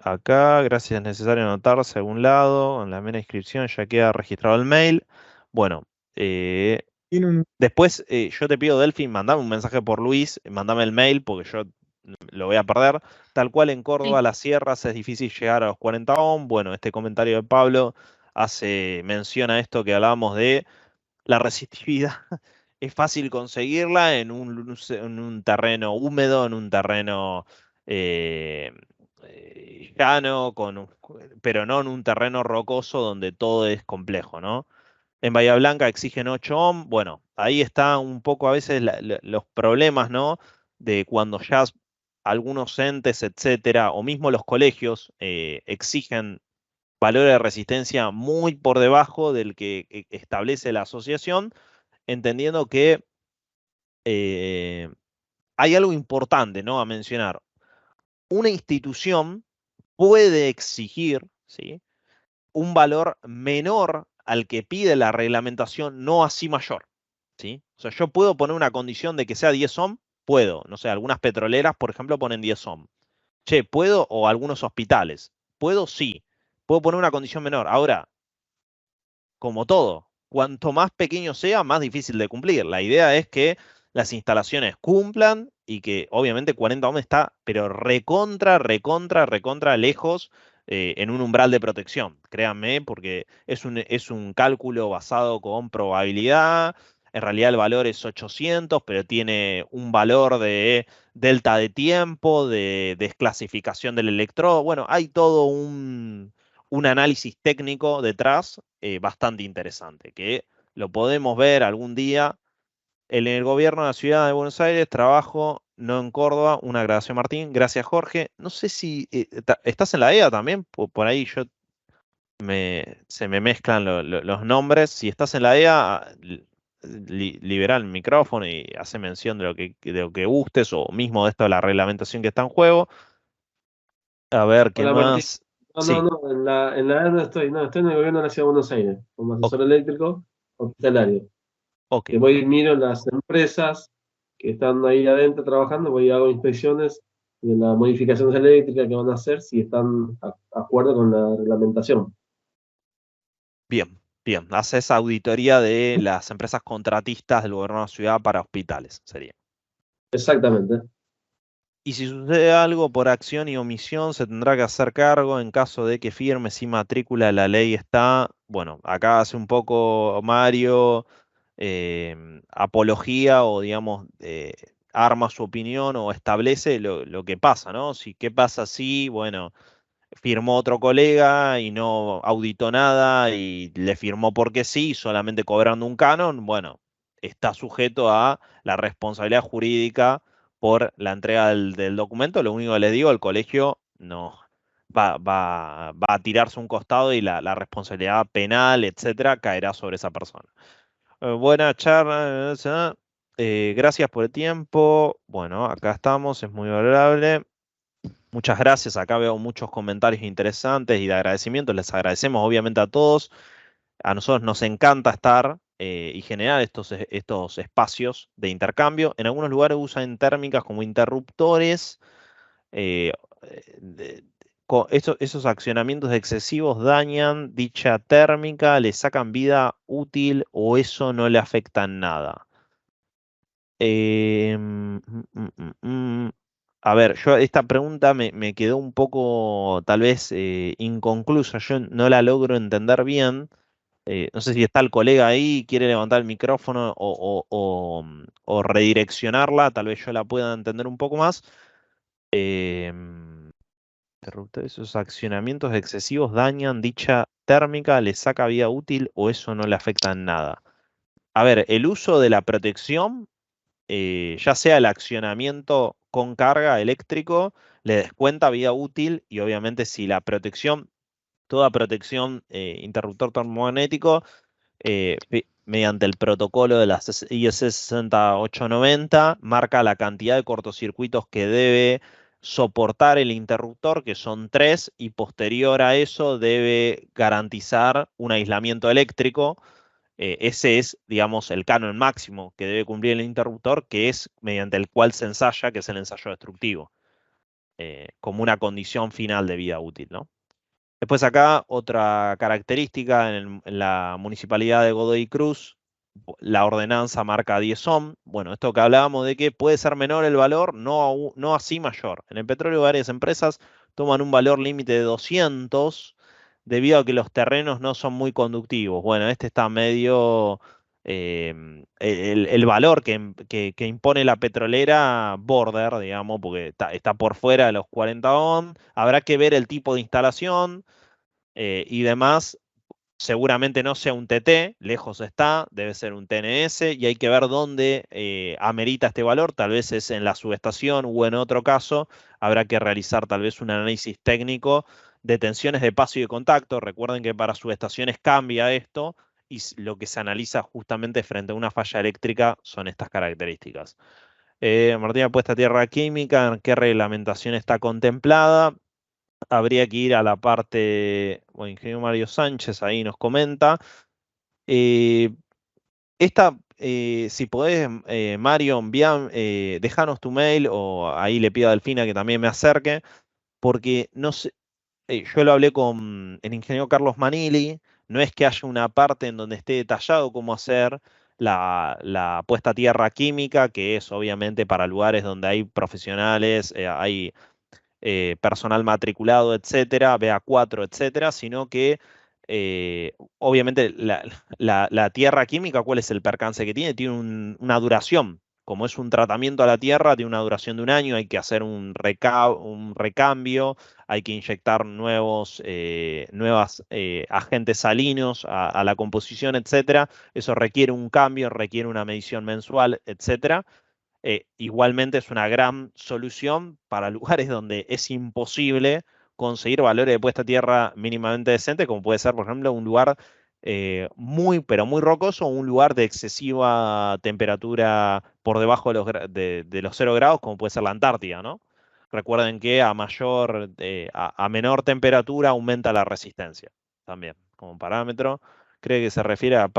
Acá, gracias, es necesario anotar según lado, en la mera inscripción ya queda registrado el mail. Bueno, después yo te pido, Delphi, mandame un mensaje por Luis, mandame el mail porque yo lo voy a perder. Tal cual en Córdoba, Sí. las sierras, es difícil llegar a los 40 ohm. Bueno, este comentario de Pablo hace mención a esto que hablábamos de la resistividad. Es fácil conseguirla en un terreno húmedo, en un terreno llano, pero no en un terreno rocoso donde todo es complejo, ¿no? En Bahía Blanca exigen 8 ohm. Bueno, ahí está un poco a veces los problemas, ¿no? De cuando ya algunos entes, etcétera, o mismo los colegios exigen valores de resistencia muy por debajo del que establece la asociación, entendiendo que hay algo importante, ¿no?, a mencionar. Una institución puede exigir, ¿sí?, un valor menor al que pide la reglamentación, no así mayor, ¿sí? O sea, yo puedo poner una condición de que sea 10 ohm, puedo. No sé, algunas petroleras, por ejemplo, ponen 10 ohm. Che, ¿puedo? O algunos hospitales. ¿Puedo? Sí. Puedo poner una condición menor. Ahora, como todo, cuanto más pequeño sea, más difícil de cumplir. La idea es que las instalaciones cumplan y que obviamente 40 ohm está, pero recontra, recontra, recontra lejos en un umbral de protección. Créanme, porque es un cálculo basado con probabilidad. En realidad el valor es 800, pero tiene un valor de delta de tiempo, de desclasificación del electrodo. Bueno, hay todo un análisis técnico detrás bastante interesante, que lo podemos ver algún día. En el gobierno de la ciudad de Buenos Aires, trabajo, no en Córdoba, una grabación, Martín. Gracias, Jorge. No sé si estás en la EA también, por ahí se me mezclan los nombres. Si estás en la EA, libera el micrófono y hace mención de lo que gustes, o mismo de esto de la reglamentación que está en juego. A ver, ¿qué Hola, Martín. más? No, Sí, en la EA no estoy, no, estoy en el gobierno de la Ciudad de Buenos Aires, como ok. asesor eléctrico hospitalario. Ok. Que voy y miro las empresas que están ahí adentro trabajando, voy y hago inspecciones de las modificaciones eléctricas que van a hacer, si están de acuerdo con la reglamentación. Bien, Bien, haces auditoría de las empresas contratistas del gobierno de la ciudad para hospitales, sería. Exactamente. Y si sucede algo por acción y omisión, se tendrá que hacer cargo en caso de que firme sin matrícula la ley está. Bueno, acá hace un poco Mario apología o, digamos, arma su opinión o establece lo que pasa, ¿no? ¿Qué pasa si, bueno, firmó otro colega y no auditó nada y le firmó porque sí, solamente cobrando un canon? Bueno, está sujeto a la responsabilidad jurídica por la entrega del documento. Lo único que les digo, el colegio no va a tirarse un costado y la responsabilidad penal, etcétera, caerá sobre esa persona. Buena charla. Gracias por el tiempo. Bueno, acá estamos, es muy valorable. Muchas gracias. Acá veo muchos comentarios interesantes y de agradecimiento. Les agradecemos obviamente a todos. A nosotros nos encanta estar y generar estos espacios de intercambio. En algunos lugares usan térmicas como interruptores. eh, esos accionamientos excesivos dañan dicha térmica, le sacan vida útil o eso no le afecta en nada. A ver, yo esta pregunta me quedó un poco tal vez inconclusa, yo no la logro entender bien. No sé si está el colega ahí, quiere levantar el micrófono o redireccionarla, tal vez yo la pueda entender un poco más. Esos accionamientos excesivos dañan dicha térmica, le saca vida útil o eso no le afecta en nada. A ver, el uso de la protección, ya sea el accionamiento con carga eléctrico, le descuenta vida útil y obviamente si la protección, toda protección interruptor termomagnético, mediante el protocolo de la IEC 60890, marca la cantidad de cortocircuitos que debe soportar el interruptor, que son 3, y posterior a eso debe garantizar un aislamiento eléctrico. Ese es, digamos, el canon máximo que debe cumplir el interruptor, que es mediante el cual se ensaya, que es el ensayo destructivo, como una condición final de vida útil, ¿no? Después acá, otra característica en la municipalidad de Godoy Cruz, la ordenanza marca 10 ohm. Bueno, esto que hablábamos de que puede ser menor el valor, no así mayor. En el petróleo varias empresas toman un valor límite de 200 debido a que los terrenos no son muy conductivos. Bueno, este está medio... el valor que impone la petrolera border, digamos, porque está por fuera de los 40 ohm. Habrá que ver el tipo de instalación y demás. Seguramente no sea un TT, lejos está, debe ser un TNS y hay que ver dónde amerita este valor, tal vez es en la subestación o en otro caso habrá que realizar tal vez un análisis técnico de tensiones de paso y de contacto. Recuerden que para subestaciones cambia esto y lo que se analiza justamente frente a una falla eléctrica son estas características. Martina, puesta a tierra química, ¿en qué reglamentación está contemplada? Habría que ir a la parte, bueno, ingeniero Mario Sánchez ahí nos comenta. Si podés, Mario, déjanos tu mail o ahí le pido a Delfina que también me acerque, porque no sé, yo lo hablé con el ingeniero Carlos Manili, no es que haya una parte en donde esté detallado cómo hacer la puesta a tierra química, que es obviamente para lugares donde hay profesionales, hay personal matriculado, etcétera, BA4, etcétera, sino que obviamente la tierra química, ¿cuál es el percance que tiene? Tiene una duración. Como es un tratamiento a la tierra, tiene una duración de un año, hay que hacer un recambio, hay que inyectar nuevos agentes salinos a la composición, etcétera. Eso requiere un cambio, requiere una medición mensual, etcétera. Igualmente es una gran solución para lugares donde es imposible conseguir valores de puesta a tierra mínimamente decentes, como puede ser, por ejemplo, un lugar pero muy rocoso o un lugar de excesiva temperatura por debajo de los 0 grados, como puede ser la Antártida, ¿no? Recuerden que a menor temperatura aumenta la resistencia también, como parámetro. Creo que se refiere a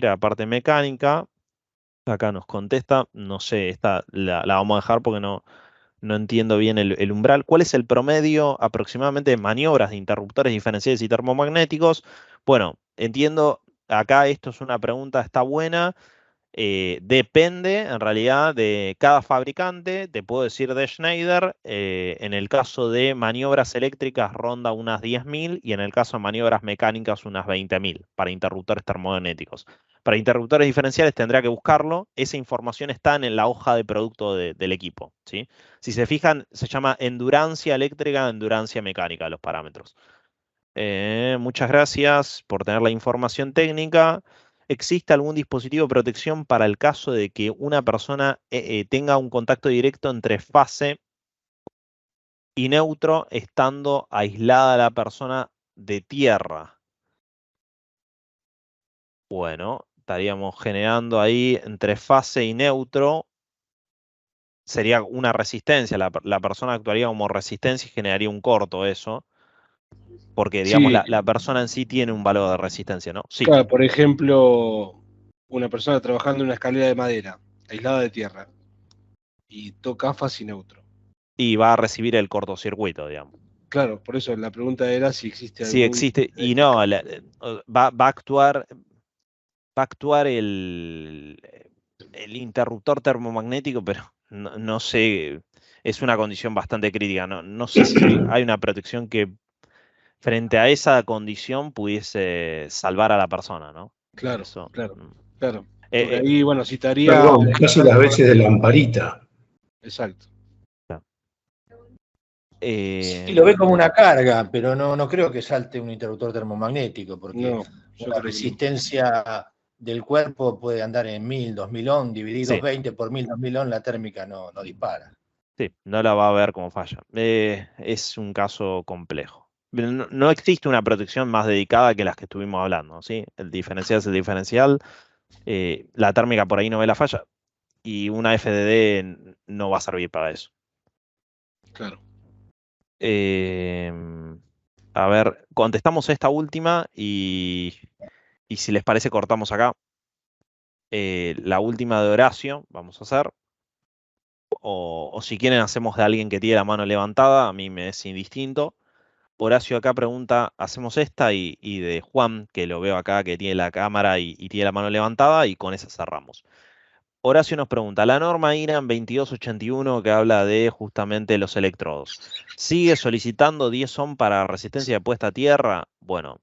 la parte mecánica. Acá nos contesta, no sé, esta la vamos a dejar porque no no entiendo bien el umbral. ¿Cuál es el promedio aproximadamente de maniobras de interruptores diferenciales y termomagnéticos? Bueno, entiendo, acá esto es una pregunta, está buena. Depende en realidad de cada fabricante. Te puedo decir de Schneider, en el caso de maniobras eléctricas ronda unas 10.000 y en el caso de maniobras mecánicas unas 20.000 para interruptores termomagnéticos. Para interruptores diferenciales tendría que buscarlo. Esa información está en la hoja de producto del equipo, ¿sí? Si se fijan, se llama endurancia eléctrica, endurancia mecánica, los parámetros. Muchas gracias por tener la información técnica. ¿Existe algún dispositivo de protección para el caso de que una persona tenga un contacto directo entre fase y neutro estando aislada la persona de tierra? Bueno, estaríamos generando ahí entre fase y neutro. Sería una resistencia. La persona actuaría como resistencia y generaría un corto eso. Porque, digamos, Sí, la persona en sí tiene un valor de resistencia, ¿no? Sí. claro, por ejemplo, una persona trabajando en una escalera de madera, aislada de tierra, y toca fase y neutro. Y va a recibir el cortocircuito, digamos. Claro, por eso la pregunta era si existe Sí algún... existe, y no, va a actuar el interruptor termomagnético, pero no sé, es una condición bastante crítica. No sé si hay una protección que frente a esa condición pudiese salvar a la persona, ¿no? Claro, Eso. claro, claro. Eh, Porque eh, ahí, bueno, citaría... Perdón, casi las veces de lamparita. Exacto. Sí, lo ve como una carga, pero no creo que salte un interruptor termomagnético, porque No, yo la creo que no. resistencia del cuerpo puede andar en 1000, 2000 ohm, divididos Sí. 20 por 1000, 2000 ohm, la térmica no dispara. Sí, no la va a ver como falla. Es un caso complejo. No existe una protección más dedicada que las que estuvimos hablando, ¿sí? El diferencial es el diferencial. La térmica por ahí no ve la falla. Y una FDD no va a servir para eso. Claro. A ver, contestamos esta última y si les parece cortamos acá. La última de Horacio, vamos a hacer. O si quieren hacemos de alguien que tiene la mano levantada, a mí me es indistinto. Horacio acá pregunta, hacemos esta y de Juan, que lo veo acá, que tiene la cámara y tiene la mano levantada, y con esa cerramos. Horacio nos pregunta, la norma IRAM 2281 que habla de justamente los electrodos, ¿sigue solicitando 10 ohm para resistencia de puesta a tierra? Bueno,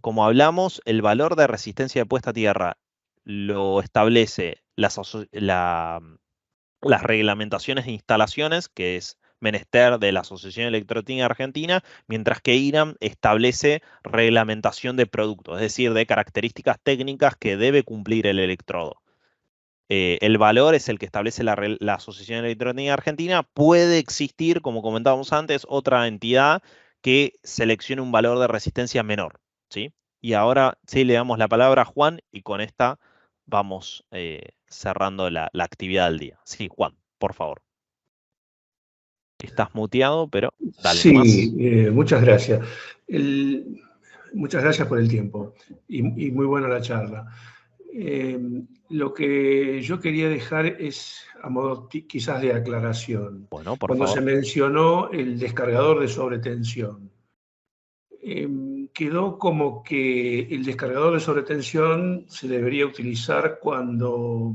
como hablamos, el valor de resistencia de puesta a tierra lo establece las reglamentaciones de instalaciones, que es menester de la Asociación Electrotécnica Argentina, mientras que IRAM establece reglamentación de productos, es decir, de características técnicas que debe cumplir el electrodo. El valor es el que establece la Asociación Electrotécnica Argentina. Puede existir, como comentábamos antes, otra entidad que seleccione un valor de resistencia menor, ¿sí? Y ahora sí le damos la palabra a Juan y con esta vamos cerrando la actividad del día. Sí, Juan, por favor. Estás muteado, pero dale nomás. Sí, muchas gracias. Muchas gracias por el tiempo y muy buena la charla. Lo que yo quería dejar es a modo quizás de aclaración. Bueno, por Cuando favor. se mencionó el descargador de sobretensión, quedó como que el descargador de sobretensión se debería utilizar cuando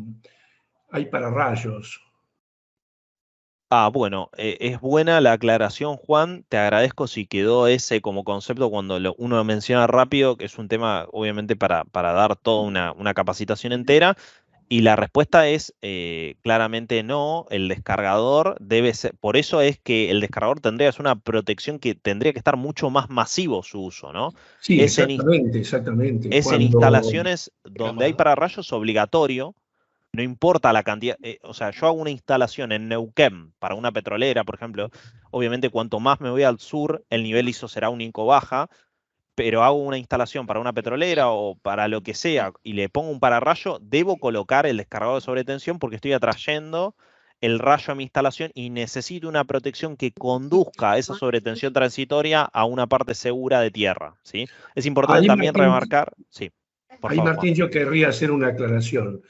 hay pararrayos. Bueno, es buena la aclaración, Juan. Te agradezco si quedó ese como concepto cuando uno lo menciona rápido, que es un tema obviamente para dar toda una capacitación entera. Y la respuesta es claramente no, el descargador debe ser, por eso es que el descargador tendría que ser una protección que tendría que estar mucho más masivo su uso, ¿no? Sí, Es exactamente. es en instalaciones donde hay pararrayos obligatorio. No importa la cantidad, o sea, yo hago una instalación en Neuquén para una petrolera, por ejemplo, obviamente cuanto más me voy al sur, el nivel ISO será un INCO baja, pero hago una instalación para una petrolera o para lo que sea y le pongo un pararrayo, debo colocar el descargador de sobretensión porque estoy atrayendo el rayo a mi instalación y necesito una protección que conduzca esa sobretensión transitoria a una parte segura de tierra, ¿sí? Es importante Ahí, también Martín, remarcar, sí, por favor, Martín, Juan. yo querría hacer una aclaración.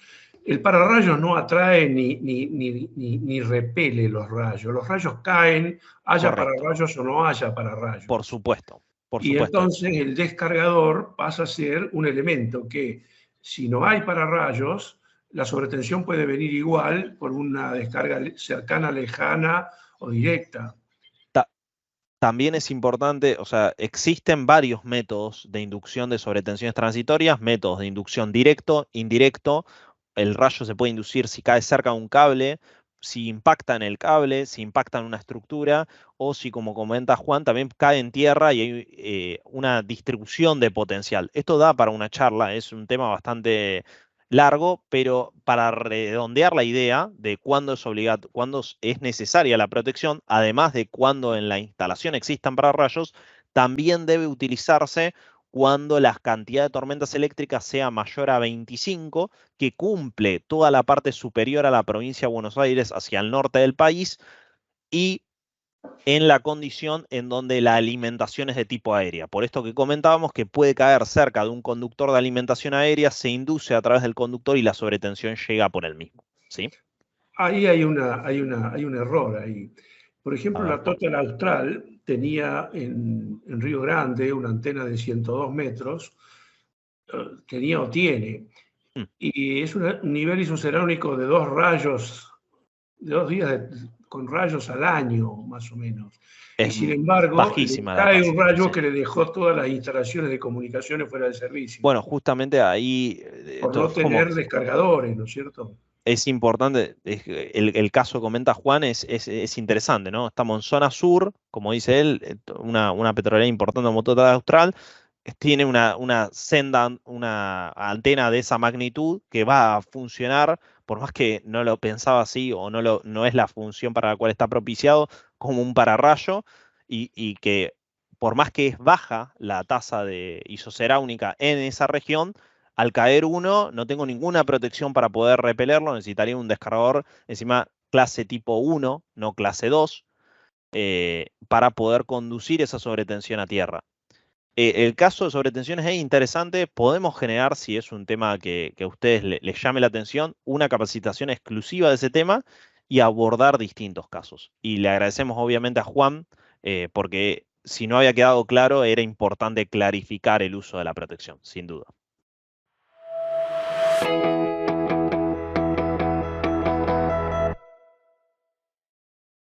el pararrayos no atrae ni repele los rayos. Los rayos caen, haya Correcto. pararrayos o no haya pararrayos. Por supuesto. Por Y supuesto. entonces el descargador pasa a ser un elemento que, si no hay pararrayos, la sobretensión puede venir igual por una descarga cercana, lejana o directa. También es importante, o sea, existen varios métodos de inducción de sobretensiones transitorias, métodos de inducción directo, indirecto. El rayo se puede inducir si cae cerca de un cable, si impacta en el cable, si impacta en una estructura, o si, como comenta Juan, también cae en tierra y hay una distribución de potencial. Esto da para una charla, es un tema bastante largo, pero para redondear la idea de cuándo cuándo es necesaria la protección, además de cuándo en la instalación existan pararrayos, también debe utilizarse cuando la cantidad de tormentas eléctricas sea mayor a 25, que cumple toda la parte superior a la provincia de Buenos Aires hacia el norte del país, y en la condición en donde la alimentación es de tipo aérea. Por esto que comentábamos, que puede caer cerca de un conductor de alimentación aérea, se induce a través del conductor y la sobretensión llega por el mismo. ¿Sí? Ahí hay un error ahí. Por ejemplo, la Total Austral tenía en Río Grande una antena de 102 metros, tenía o tiene, y es un nivel isocerámico de 2 rayos, de 2 días con rayos al año, más o menos. Y sin embargo, bajísima cae la tasa, un rayo sí, que le dejó todas las instalaciones de comunicaciones fuera de servicio. Bueno, justamente ahí Por no tener descargadores, ¿no es cierto? Es importante, el caso que comenta Juan es interesante, ¿no? Estamos en zona sur, como dice él, una petrolera importante como Total Austral, tiene una senda, una antena de esa magnitud que va a funcionar, por más que no lo pensaba así o no es la función para la cual está propiciado, como un pararrayo, y que por más que es baja la tasa de isoceráunica en esa región, al caer uno, no tengo ninguna protección para poder repelerlo, necesitaría un descargador, encima clase tipo 1, no clase 2, para poder conducir esa sobretensión a tierra. El caso de sobretensiones es interesante, podemos generar, si es un tema que a ustedes les llame la atención, una capacitación exclusiva de ese tema y abordar distintos casos. Y le agradecemos obviamente a Juan, porque si no había quedado claro, era importante clarificar el uso de la protección, sin duda.